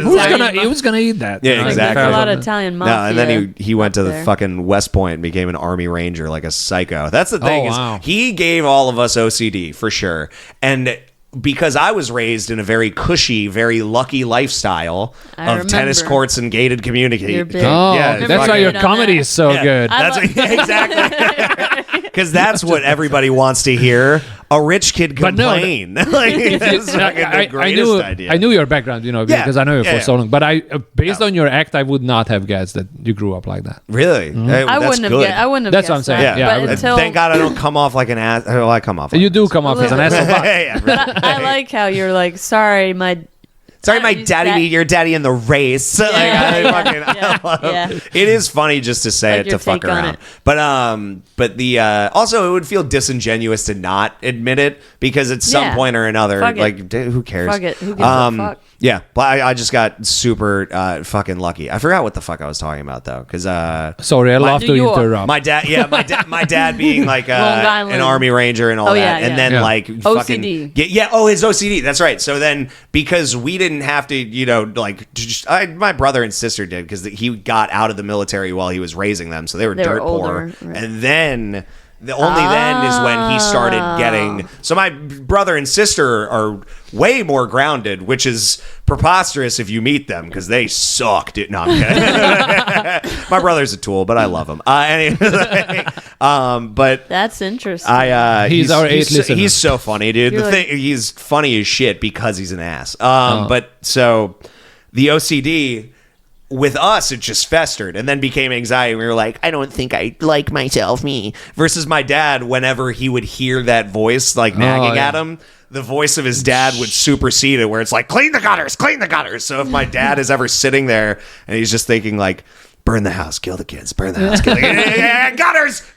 Who's gonna eat that? Yeah, exactly. There's a lot of Italian mafia. No, and then he went to the fucking West Point and became an Army Ranger like a psycho. That's the thing is he gave all of us OCD for sure. And because I was raised in a very cushy, very lucky lifestyle of tennis courts and gated community. Oh, yeah, that's why your comedy is so good. Exactly. Because that's what everybody wants to hear. A rich kid complain. That's the greatest idea. I knew your background, because I know you for so long. But based on your act, I would not have guessed that you grew up like that. Really? Mm-hmm. I wouldn't have That's guessed what I'm saying. Yeah. Thank God I don't come off like an ass. Well, I come off. Like you do come off as an asshole. But I like how you're like, sorry, my Sorry, my daddy beat your daddy in the race. It is funny just to say it to fuck around. But also it would feel disingenuous to not admit it because at some point or another, who cares? Fuck it. Who gives a fuck? Yeah, but I just got super fucking lucky. I forgot what the fuck I was talking about though, because sorry, I love to interrupt. My dad being like an Army Ranger and all that, and then like OCD. His OCD. That's right. So then because we didn't have to, my brother and sister did because he got out of the military while he was raising them, so they were dirt poor, right. And then. Then is when he started getting. So my brother and sister are way more grounded, which is preposterous if you meet them because they suck. No, I'm kidding. My brother's a tool, but I love him. Anyway, but that's interesting. He's our eighth listener. He's so funny, dude. He's funny as shit because he's an ass. But so the OCD. With us, it just festered and then became anxiety. We were like, I don't think I like myself, me. Versus my dad, whenever he would hear that voice like nagging at him, the voice of his dad would supersede it where it's like, clean the gutters, clean the gutters. So if my dad is ever sitting there and he's just thinking like, burn the house, kill the kids, burn the house, kill the kids.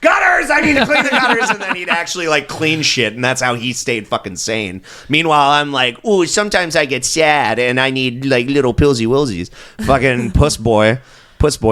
Gutters, I need to clean the gutters. And then he'd actually like clean shit. And that's how he stayed fucking sane. Meanwhile, I'm like, ooh, sometimes I get sad and I need like little pillsy wilsies. Fucking puss boy.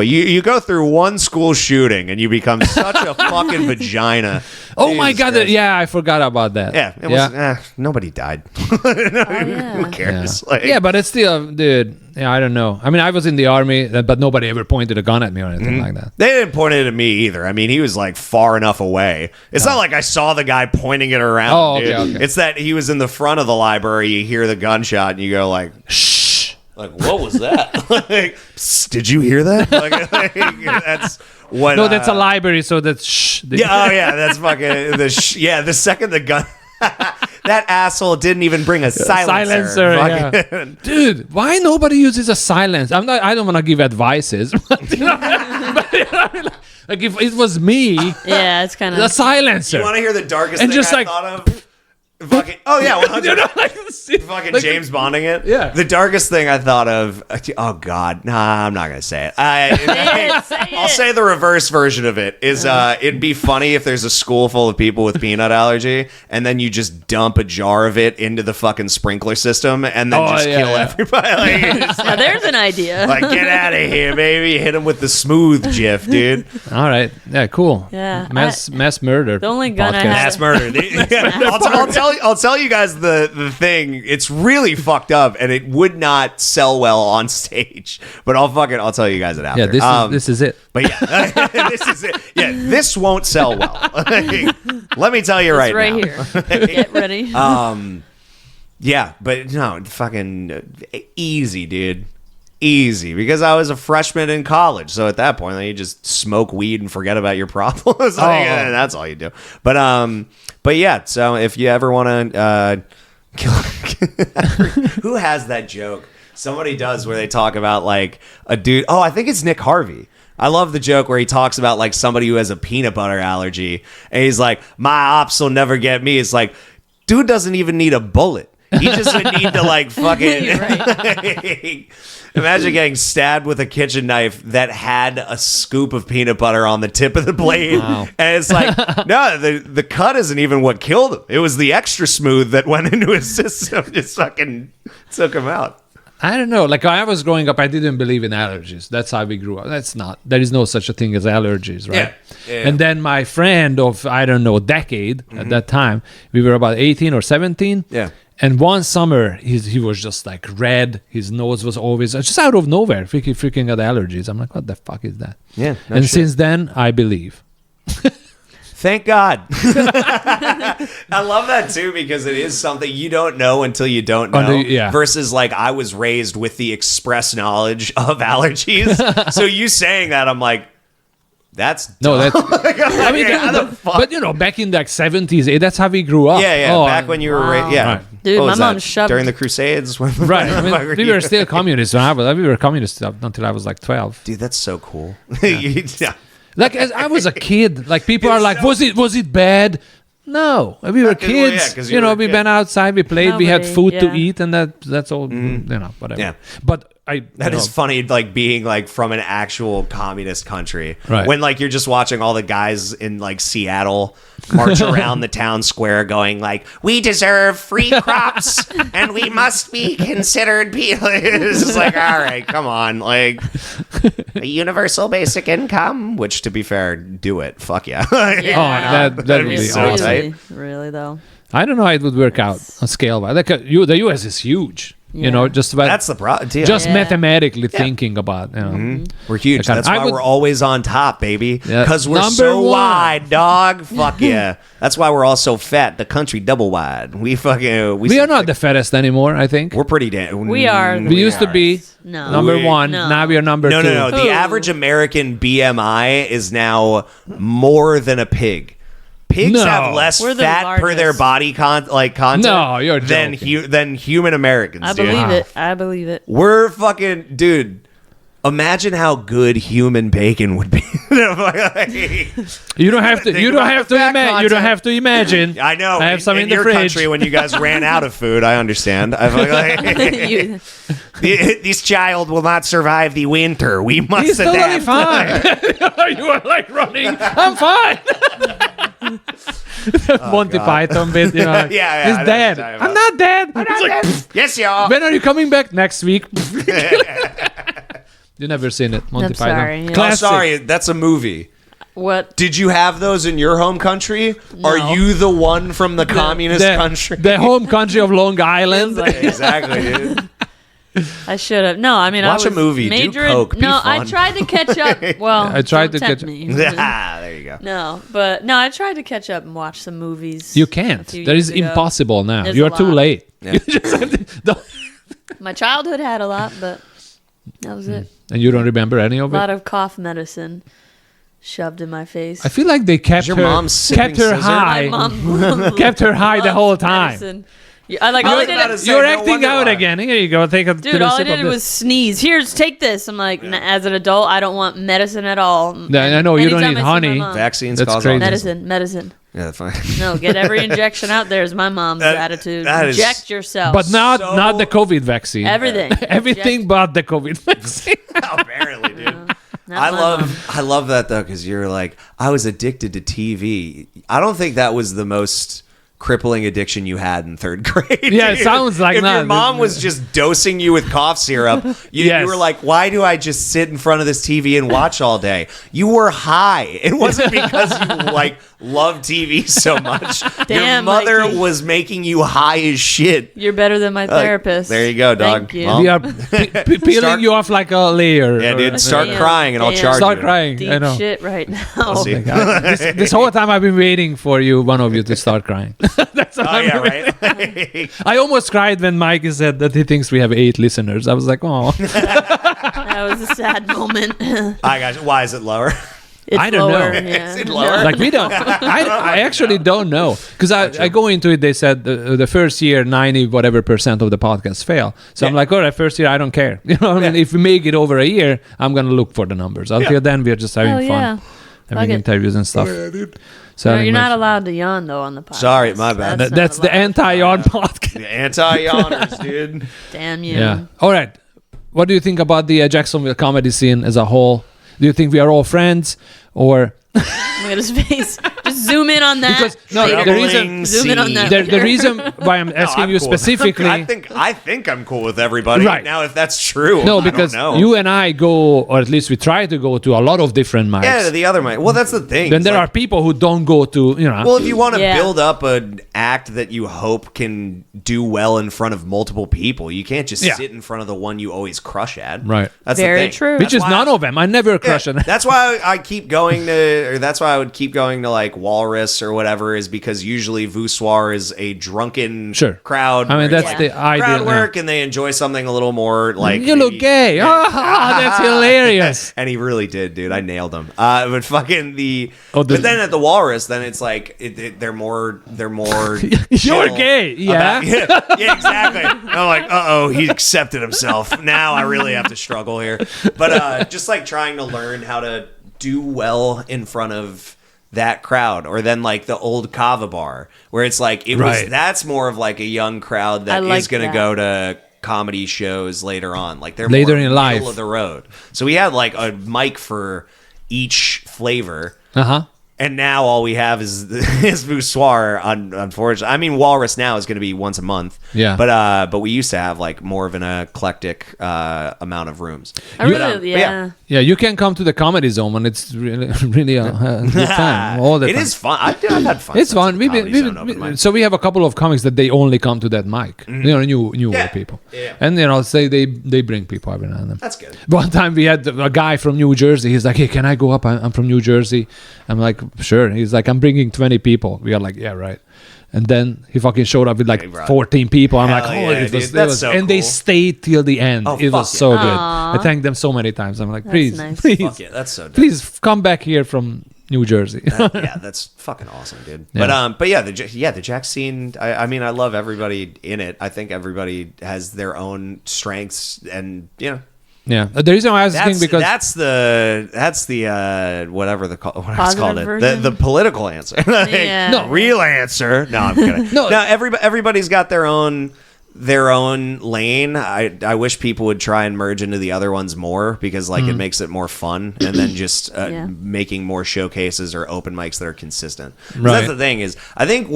You go through one school shooting and you become such a fucking vagina. Oh Jesus my God. Christ. Yeah, I forgot about that. Yeah. It was, nobody died. Who cares? But it's still, dude. Yeah, I don't know. I mean, I was in the army, but nobody ever pointed a gun at me or anything like that. They didn't point it at me either. I mean, he was like far enough away. It's not like I saw the guy pointing it around, dude. Okay. It's that he was in the front of the library. You hear the gunshot and you go like, shh. Like, what was that? Like, Psst, did you hear that? That's what. No, that's a library, so that's shh. That's fucking the second the gun. That asshole didn't even bring a silencer. Yeah. Dude, why nobody uses a silencer? I don't want to give advices. But, like if it was me, it's kind of a silencer. You want to hear the darkest thing I thought of? Fucking 100. Fucking like, James Bonding it. Yeah. The darkest thing I thought of. Oh God, nah, I'm not gonna say it. I'll say the reverse version of it is. It'd be funny if there's a school full of people with peanut allergy, and then you just dump a jar of it into the fucking sprinkler system, and then kill everybody. Now there's an idea. Like, get out of here, baby! Hit him with the smooth GIF, dude. All right. Yeah. Cool. Yeah. Mass murder. The only gun I have. Mass murder. I'll tell you guys the thing. It's really fucked up, and it would not sell well on stage. But I'll tell you guys it after. Yeah, this is it. But this is it. Yeah, this won't sell well. Let me tell you right now. Here. Get ready. Yeah, but no, fucking easy, dude. Easy, because I was a freshman in college. So at that point, you just smoke weed and forget about your problems. That's all you do. But yeah, so if you ever want to kill... Who has that joke? Somebody does where they talk about like a dude... Oh, I think it's Nick Harvey. I love the joke where he talks about like somebody who has a peanut butter allergy. And he's like, my ops will never get me. It's like, dude doesn't even need a bullet. He just would need to like fucking... Imagine getting stabbed with a kitchen knife that had a scoop of peanut butter on the tip of the blade. Wow. And it's like, no, the cut isn't even what killed him. It was the extra smooth that went into his system. Just fucking took him out. I don't know. Like, I was growing up, I didn't believe in allergies. That's how we grew up. There is no such a thing as allergies, right? Yeah. And then my friend of, I don't know, decade at that time, we were about 18 or 17. Yeah. And one summer, he was just like red. His nose was always just out of nowhere. Freaking got allergies. I'm like, what the fuck is that? Yeah. And since then, I believe. Thank God. I love that too, because it is something you don't know until you don't know. Versus like I was raised with the express knowledge of allergies. So you saying that, I'm like, that's dumb. I mean, but you know, back in like 70s, that's how we grew up. Yeah. Back when you were raised, Right. Dude, my mom shoved during the Crusades. Right. I mean, we were still communists when we were communists until I was like 12. Dude, that's so cool. Yeah. Like as I was a kid, like people are like, was it bad? No, we were kids. Well, you know, we went outside, we played, we had food to eat, and that's all. You know, whatever. Yeah. But that is funny, like being like from an actual communist country, right? When like you're just watching all the guys in like Seattle march around the town square, going like, "We deserve free crops, and we must be considered people." It's just like, all right, come on, like a universal basic income. Which, to be fair, do it. Fuck yeah. That would be so awesome. tight. Really though. I don't know how it would work out on scale. Like the U.S. is huge. You know, just about that's the problem. Just mathematically thinking about. You know, we're huge. That's why we're always on top, baby. Because we're Number so one. wide, dog. Fuck yeah. That's why we're all so fat. The country double wide. We are not the fattest anymore. I think we're pretty damn. We are. We used to be number one. No. Now we are number two. No. The average American BMI is now more than a pig. Pigs have less fat per their body content. No, you're than human Americans. I believe it. I believe it. We're fucking dude. Imagine how good human bacon would be. You don't have to. You don't have to imagine. I know. I have some in the your fridge. country when you guys ran out of food. I understand. This child will not survive the winter. We must He's totally adapt. fine. You are like running. I'm fine. Monty Python bit. You know. Yeah. He's dead. I'm not dead. Yes, y'all. When are you coming back next week? You never seen it, Monty Python. Sorry, yeah. Oh, sorry, that's a movie. What? Did you have those in your home country? No. Are you the one from the communist country? The home country of Long Island. Exactly, dude. I should have. No, I mean, watch I was a movie. Do coke. Be fun. I tried to catch up. Well, I tried to catch catch me. There you go. No, I tried to catch up and watch some movies. You can't. That is impossible now. There's You're too late. Yeah. You just have to, My childhood had a lot, but that was it. and you don't remember any of A it? lot of cough medicine shoved in my face. I feel like they kept your her, mom sipping scissor? high. My mom Kept her high the whole time. medicine. I like all I did. You're acting out again. Here you go. Take a Dude, all I did was sneeze. Here's, take this. I'm like, as an adult, I don't want medicine at all. I know you don't need honey. Vaccines That's cause crazy. Medicine. Yeah, that's fine. No, get every injection out there is my mom's attitude. Inject yourself. But not the COVID vaccine. Everything. Everything but the COVID vaccine. Apparently, dude. I love that though, because you're like, I was addicted to TV. I don't think that was the most crippling addiction you had in third grade. Yeah, it sounds like if not. your mom was just dosing you with cough syrup, you were like, why do I just sit in front of this TV and watch all day? You were high. It wasn't because you like love TV so much. Damn, your mother Mikey. was making you high as shit. You're better than my therapist. There you go, dog. Thank you. Well, We are peeling you off like a layer. yeah, dude. Start Damn. crying and I'll charge Start you. crying. Deep I know. shit right now. We'll see. This whole time I've been waiting for one of you to start crying. That's all Oh I'm yeah, waiting. right. I almost cried when Mikey said that he thinks we have 8 listeners. I was like, oh. That was a sad moment. I got you. Why is it lower? It's I don't lower, know. Yeah. Is it lower? Like we don't. I actually don't know because I go into it. They said the first year 90% of the podcasts fail. So I'm like, all right, first year I don't care. You know, I mean, if we make it over a year, I'm gonna look for the numbers. Until then, we're just having fun, having interviews and stuff. Yeah, dude. So No, you're not allowed to yawn though on the podcast. Sorry, my bad. That's the anti-yawn podcast. The anti-yawners, dude. Damn you. Yeah. All right. What do you think about the Jacksonville comedy scene as a whole? Do you think we are all friends, or Look at his face. Just zoom in on that. Because the reason Zoom in on that. the reason why I'm asking I'm you cool. specifically, I think I'm cool with everybody. Right. Now, if that's true, no, I because don't know. you and I go, or at least we try to go to a lot of different mics. Yeah, the other mic. Well, that's the thing. Then It's there like- are people who don't go to, you know. Well, if you want to Yeah. build up an act that you hope can do well in front of multiple people, you can't just sit in front of the one you always crush at. Right. That's Very the thing. true. which is none of them. I never crush on. That's why I keep going to, or that's why I would keep going to like Walrus or whatever, is because usually Voussoir is a drunken crowd. I mean, where that's it's the like idea. crowd work, and they enjoy something a little more like You look maybe- gay. That's hilarious. And he really did, dude. I nailed him. But fucking Oh, but then at the Walrus, then it's like they're more. You're chill gay, yeah. about- yeah, exactly. I'm like, he accepted himself. Now I really have to struggle here. But just like trying to learn how to do well in front of that crowd, or then like the old Kava bar, where it's like that's more of like a young crowd that is going to go to comedy shows later on. Like they're later more in life, middle of the road. So we had like a mic for each flavor. And now all we have is Voussoir, unfortunately. I mean, Walrus now is going to be once a month. Yeah. But we used to have like more of an eclectic amount of rooms. Yeah, you can come to the Comedy Zone, and it's really a good time all the time. It is fun. I've had fun. It's fun. So we have a couple of comics that they only come to that mic. Newer people. Yeah. And say they bring people every now and then. That's good. One time we had a guy from New Jersey. He's like, "Hey, can I go up? I'm from New Jersey." I'm like, "Sure." He's like, "I'm bringing 20 people." We are like, "Yeah, right." And then he fucking showed up with like 14 people. I'm like, "Oh, it was so cool." And they stayed till the end. It was so good. I thanked them so many times. I'm like, please, fuck yeah, that's so dope. Please come back here from New Jersey. That's fucking awesome, dude. Yeah. But the Jack scene. I mean, I love everybody in it. I think everybody has their own strengths, and Yeah, the reason why I was asking because that's the whatever what I was called version? the political answer. No real answer. No, I'm kidding. no, everybody's got their own lane. I wish people would try and merge into the other ones more, because like it makes it more fun, and then just making more showcases or open mics that are consistent. Right. That's the thing is, I think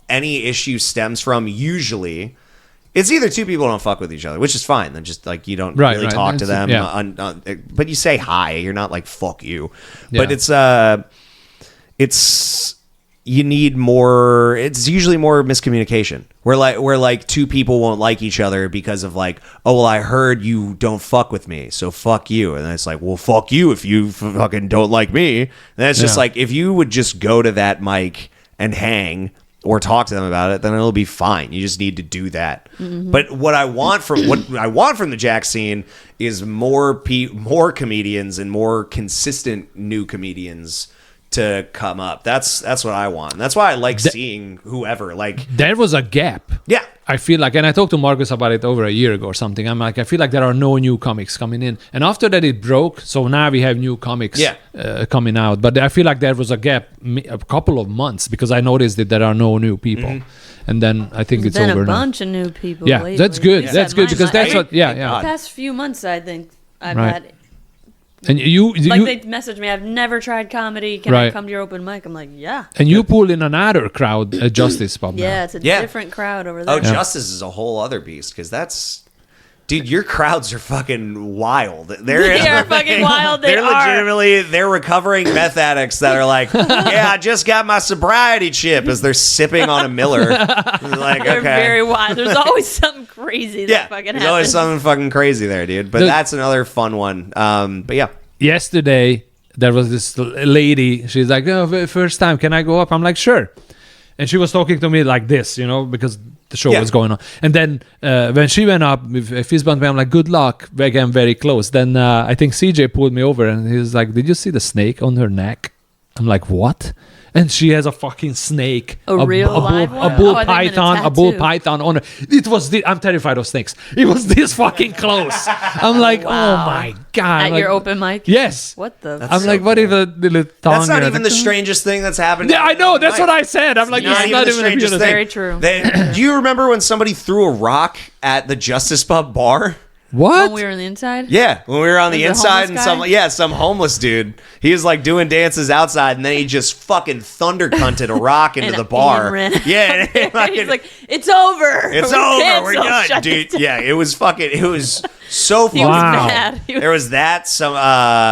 any issue stems from usually. It's either two people don't fuck with each other, which is fine. Then just like you don't really talk to them, but you say hi. You're not like fuck you. Yeah. But it's you need more. It's usually more miscommunication. Where like two people won't like each other because of like, oh well, I heard you don't fuck with me, so fuck you. And then it's like, well, fuck you if you fucking don't like me. And then it's just like, if you would just go to that mic and hang. Or talk to them about it, then it'll be fine. You just need to do that. Mm-hmm. But what I want from the Jack scene is more comedians and more consistent new comedians to come up. That's what I want. And that's why I like seeing whoever. Like there was a gap. Yeah. I feel like, and I talked to Marcus about it over a year ago or something. I'm like, I feel like there are no new comics coming in. And after that it broke, so now we have new comics coming out. But I feel like there was a gap, a couple of months, because I noticed that there are no new people. Mm-hmm. And then I think it's over now. There's been a bunch of new people lately. That's good. That's good, because that's what, The past few months, I think, I've had... And you they message me, I've never tried comedy, can I come to your open mic? I'm like, yeah. And you pull in another crowd at Justice Pub now. Yeah, it's a different crowd over there. Justice is a whole other beast, because that's... Dude, your crowds are fucking wild. They are fucking wild. They're legitimately, they're recovering meth addicts that are like, I just got my sobriety chip, as they're sipping on a Miller. Like, they're very wild. There's always something crazy that fucking happens. There's always something fucking crazy there, dude. But that's another fun one. But yeah. Yesterday, there was this lady. She's like, oh, first time, can I go up? I'm like, sure. And she was talking to me like this, because the show was going on. And then when she went up with a fist bump, I'm like, good luck. Again, very close. Then I think CJ pulled me over and he was like, did you see the snake on her neck? I'm like, what? And she has a fucking snake. A bull python on her. It was I'm terrified of snakes. It was this fucking close. I'm like, oh my God. At your open mic? Yes. What the? I'm like, what if a little tongue? That's not even the strangest thing that's happened. Yeah, I know. That's what I said. I'm like, it's not even the strangest thing. Very true. Do you remember when somebody threw a rock at the Justice Pub bar? What? When we were on the inside? Yeah, when we were on the inside, and some homeless dude. He was like doing dances outside, and then he just fucking thunder cunted a rock into the bar. Yeah, he's like, "It's over. It's over. We're done, dude." Yeah, it was so funny. He was mad. There was that.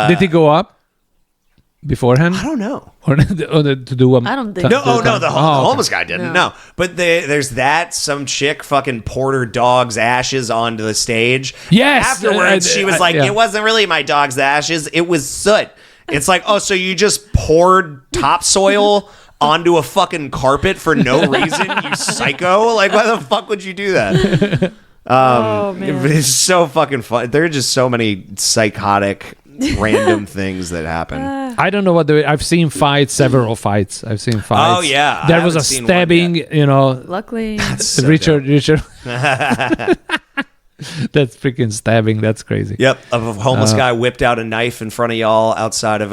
Did he go up beforehand? I don't know. Or to do I don't think the homeless guy didn't. No. But there's that. Some chick fucking poured her dog's ashes onto the stage. Yes. Afterwards, she was like, it wasn't really my dog's ashes. It was soot. It's like, oh, so you just poured topsoil onto a fucking carpet for no reason, you psycho? Like, why the fuck would you do that? Man. It's so fucking fun. There are just so many psychotic random things that happen. I don't know what I've seen several fights. I've seen fights. Oh yeah, there was a stabbing. Luckily, so Richard. That's freaking stabbing. That's crazy. Yep, of a homeless guy whipped out a knife in front of y'all outside of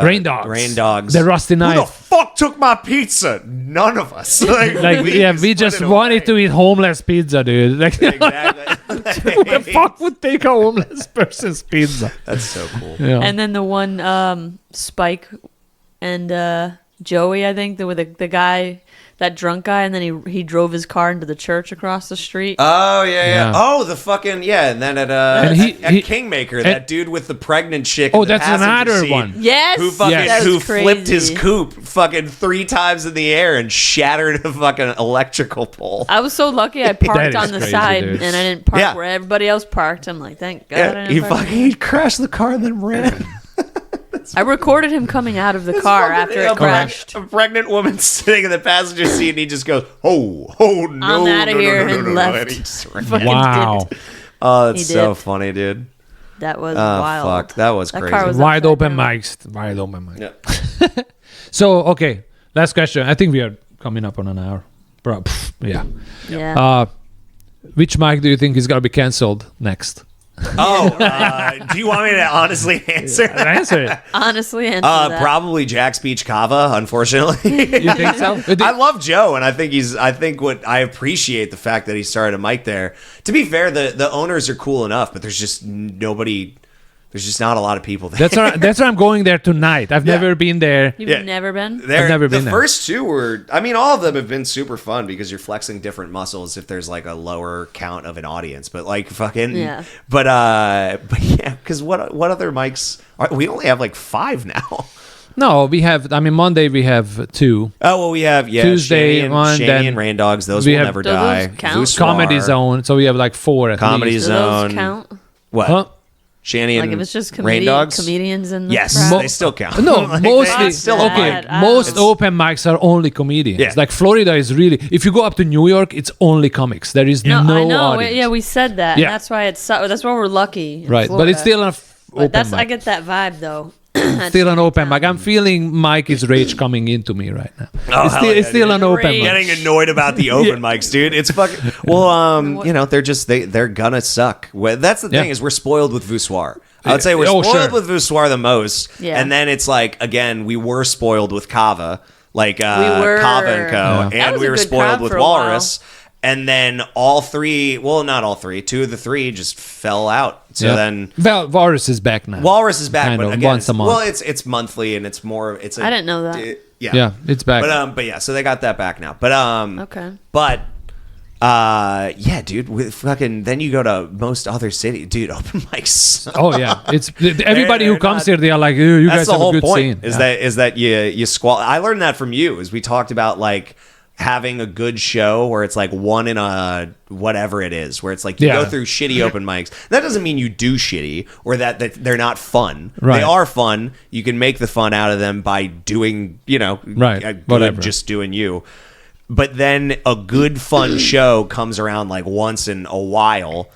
Rain Dogs. Rain Dogs. The rusty knife. Who the fuck took my pizza? None of us. We just wanted to eat homeless pizza, dude. Like, Exactly. who the fuck would take a homeless person's pizza? That's so cool. Yeah. And then the one Spike and Joey, I think, the guy, that drunk guy, and then he drove his car into the church across the street. Oh yeah. Yeah. Oh, the fucking and then at Kingmaker, that dude with the pregnant chick. Oh, in the that's passenger another seat, one. Yes, Who fucking that who was flipped his crazy. coupe fucking 3 times in the air and shattered a fucking electrical pole. I was so lucky I parked is on the crazy, side dude. and I didn't park Yeah. where everybody else parked. I'm like, thank God. I Yeah, didn't park. he crashed the car and then ran. I recorded him coming out of the car after it crashed. A pregnant woman sitting in the passenger seat, and he just goes, "Oh no, I'm outta no, here," no, no, and no, left. and he just ran. Fucking Wow. dipped. Oh, that's He so dipped. funny, dude. That was Oh wild. fuck, that was crazy. car was Wide upside open down. mics. Wide open mic. Yeah. So, okay. Last question. I think we are coming up on an hour. Bro, yeah. Yeah. Which mic do you think is going to be canceled next? Oh, do you want me to honestly answer? Answer it. Honestly, answer that. Probably Jack's Beach Kava. Unfortunately, You think so? I love Joe, and I think I appreciate the fact that he started a mic there. To be fair, the owners are cool enough, but there's just nobody. There's just not a lot of people there. That's why I'm going there tonight. I've never been there. You've Yeah. never been? I've never been the there. first 2 were, I mean, all of them have been super fun because you're flexing different muscles if there's like a lower count of an audience. But like fucking, Yeah. But yeah, because what other mics? We only have like 5 now. No, we have. I mean, Monday we have 2. Oh well, we have Tuesday, Shani then and Rain Dogs. Those we will have- never Do those die. count? Voussoir. Comedy Zone. So we have like 4 at Comedy least. Do Zone. those count? What? Huh? Shani Like and if it's just Rain Dogs. comedians in the Yes, crowd? they still count. No, Like, mostly. it's still Okay, bad. most It's- open mics are only comedians. Yeah. Like Florida is really. If you go up to New York, it's only comics. There is no, I know. audience. Yeah, we said that. Yeah. And that's why that's why we're lucky. in Right, but it's Florida. still an But open I mic. get that vibe though. Still an open mic. I'm feeling Mike's rage coming into me right now. Oh, it's hell still, yeah, it's still dude. an open Rage. mic. Getting annoyed about the open mics, dude. It's fucking they're just they're gonna suck. That's the thing Yeah. is we're spoiled with Voussoir. I would say we're Oh, spoiled sure. with Voussoir the most, Yeah. and then it's like again we were spoiled with Kava, like were. Kava and Co, Yeah. That and was we a were good spoiled crowd with for a while. Walrus, and then all 3, well not all 3, 2 of the 3 just fell out. So Yeah. then Well, Varus is back now. Walrus is back, Kind but of, again, once a month. well it's monthly and it's more. It's I didn't know that. Yeah, it's back. But yeah, so they got that back now. But Okay. But yeah, dude, with fucking then you go to most other cities, dude. Open mics. suck. Oh yeah, it's everybody who they're comes not- here. They are like, "Ew, you That's guys the have a whole good point. scene." Is that you squall? I learned that from you. As we talked about like having a good show where it's like one in a whatever it is, where it's like you Yeah. go through shitty open mics. That doesn't mean you do shitty or that they're not fun. Right. They are fun. You can make the fun out of them by doing, Right. a good, Whatever. just doing you. But then a good fun show comes around like once in a while.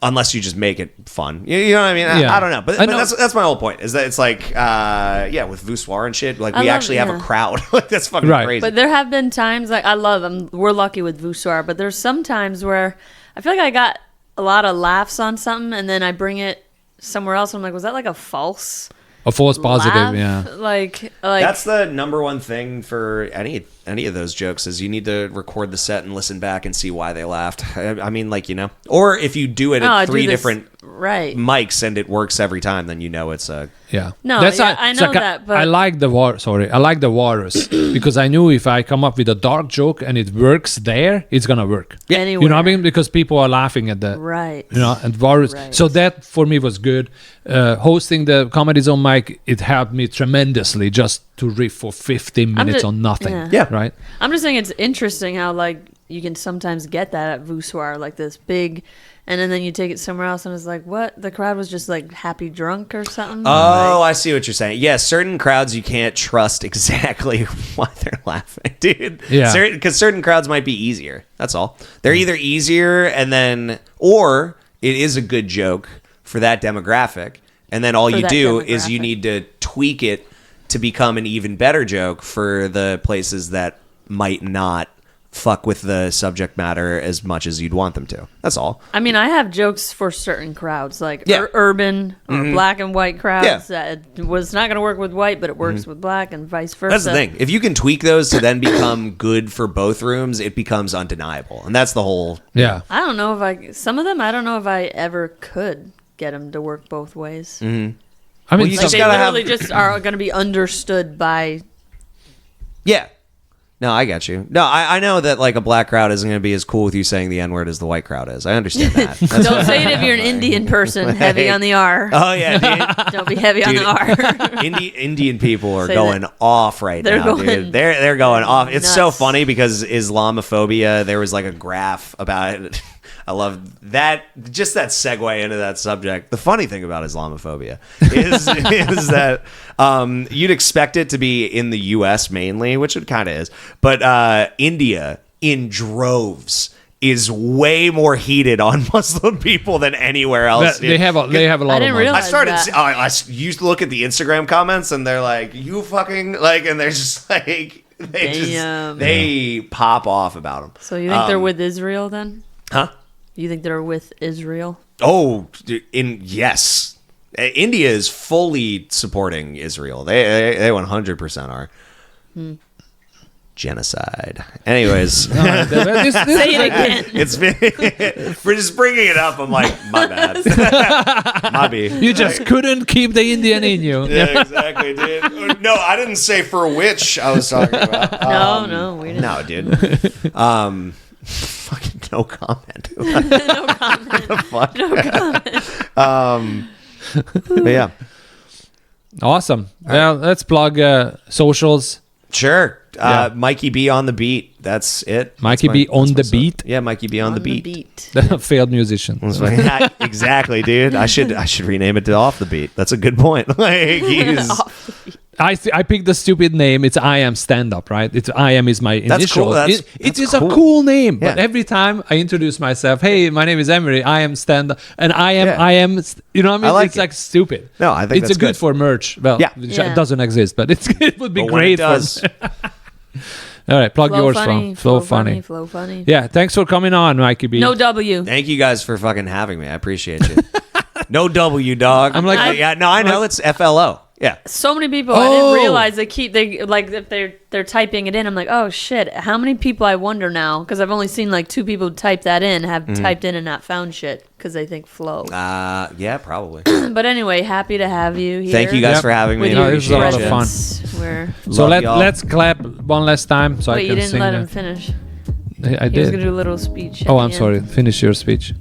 Unless you just make it fun, you know what I mean. Yeah. I don't know, but I know. that's my whole point. Is that it's like, with Voussoir and shit, like we actually have a yeah. crowd. Like that's fucking Right. crazy. But there have been times like I love them. We're lucky with Voussoir, but there's some times where I feel like I got a lot of laughs on something, and then I bring it somewhere else. And I'm like, was that like a false? A false positive, laugh? yeah. Like That's the number one thing for any of those jokes is you need to record the set and listen back and see why they laughed. I mean, like, or if you do it I at do 3 this- different right. mics and it works every time, then it's a Yeah. No, That's yeah, why- I it's know like that, but- I like the Walrus because I knew if I come up with a dark joke and it works there, it's gonna work. Yeah. You know what I Anywhere. mean? Because people are laughing at that. Right. And Walrus. Right. So that for me was good. Hosting the Comedy Zone mic, it helped me tremendously just to riff for 15 minutes on nothing. yeah. Right? I'm just saying it's interesting how like you can sometimes get that at Voussoir, like this big, and then you take it somewhere else and it's like, what? The crowd was just like happy drunk or something. Oh, I see what you're saying. Yeah, certain crowds you can't trust exactly why they're laughing, dude. Yeah. Because certain crowds might be easier. That's all. They're either easier or it is a good joke for that demographic, and then all For you that do is you demographic. need to tweak it to become an even better joke for the places that might not fuck with the subject matter as much as you'd want them to. That's all. I mean, I have jokes for certain crowds, like urban or black and white crowds that was not going to work with white, but it works with black and vice versa. That's the thing. If you can tweak those to then become good for both rooms, it becomes undeniable. And that's the whole... I don't know some of them, I don't know if I ever could get them to work both ways. Mm-hmm. I mean, like they literally just are going to be understood by... Yeah. No, I got you. No, I know that like a black crowd isn't going to be as cool with you saying the N-word as the white crowd is. I understand that. Don't say it if you're an Indian person, heavy on the R. Oh, yeah, dude. Don't be heavy on the R. Indian people are going off right now, dude. They're going off. It's so funny because Islamophobia, there was like a graph about it. I love that, just that segue into that subject. The funny thing about Islamophobia is that you'd expect it to be in the U.S. mainly, which it kind of is, but India in droves is way more heated on Muslim people than anywhere else. They have a lot I didn't of realize I used to look at the Instagram comments and they're like, you fucking, like, and they're just like, they pop off about them. So you think they're with Israel then? Huh? You think they're with Israel? Oh, yes. India is fully supporting Israel. They 100% are. Genocide. Anyways. Say it again. It's been, for just bringing it up, I'm like, my bad. My B. You just couldn't keep the Indian in you. Yeah, exactly, dude. No, I didn't say for which I was talking about. No, we didn't. No, dude. Fucking no comment. No comment. No comment. But yeah. Awesome. Well, let's plug socials. Sure. Mikey B on the beat. That's it. Mikey B on the beat. Yeah, Mikey B on the beat. Failed musician. Exactly, dude. I should rename it to Off the Beat. That's a good point. Like I picked the stupid name. It's I Am Stand Up, right? It's I Am is my initial. That's cool. It is cool. a cool name, but Yeah. every time I introduce myself, hey, my name is Imre. I am Stand Up, and I am. You know what I mean? I like it's it. like stupid. No, I think it's that's good good for merch. Well, it doesn't exist, but it would be But when great. it does. All right, plug Flow yours funny, from Flow Funny. Flow funny. Yeah, thanks for coming on, Mikey B. No W. Thank you guys for fucking having me. I appreciate you. No W, dog. I'm like, I know it's FLO. Yeah. So many people I didn't realize they like if they're typing it in. I'm like, oh shit, how many people I wonder now, because I've only seen like 2 people type that in, have typed in and not found shit because they think flow. Yeah, probably. But anyway, happy to have you here. Thank you guys for having me. With No, your this was a lot of fun. presence. So Love y'all. let's clap one last time so I Wait, can you didn't sing. let him finish. I He was did. gonna do a little speech. Oh, I'm sorry. Finish your speech.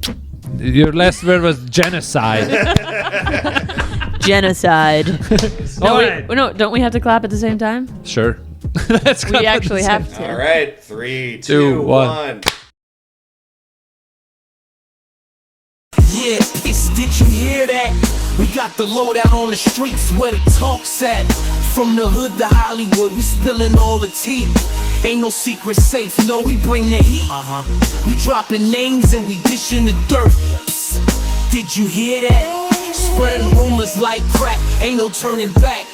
Your last word was genocide. Genocide. All right. No, don't we have to clap at the same time? Sure. Let's clap We at actually the same have to. All right. 3, 2, 2, 1. 1. Yeah, did you hear that? We got the lowdown on the streets where the talk's at. From the hood to Hollywood, we spilling all the tea. Ain't no secret safe, no, we bring the heat. We dropping names and we dishing the dirt. Did you hear that? Spreading rumors like crack, ain't no turning back.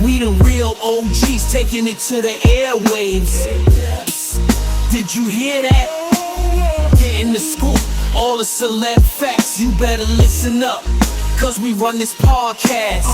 We the real OGs taking it to the airwaves. Did you hear that? Getting the scoop, all the celeb facts, you better listen up, cause we run this podcast.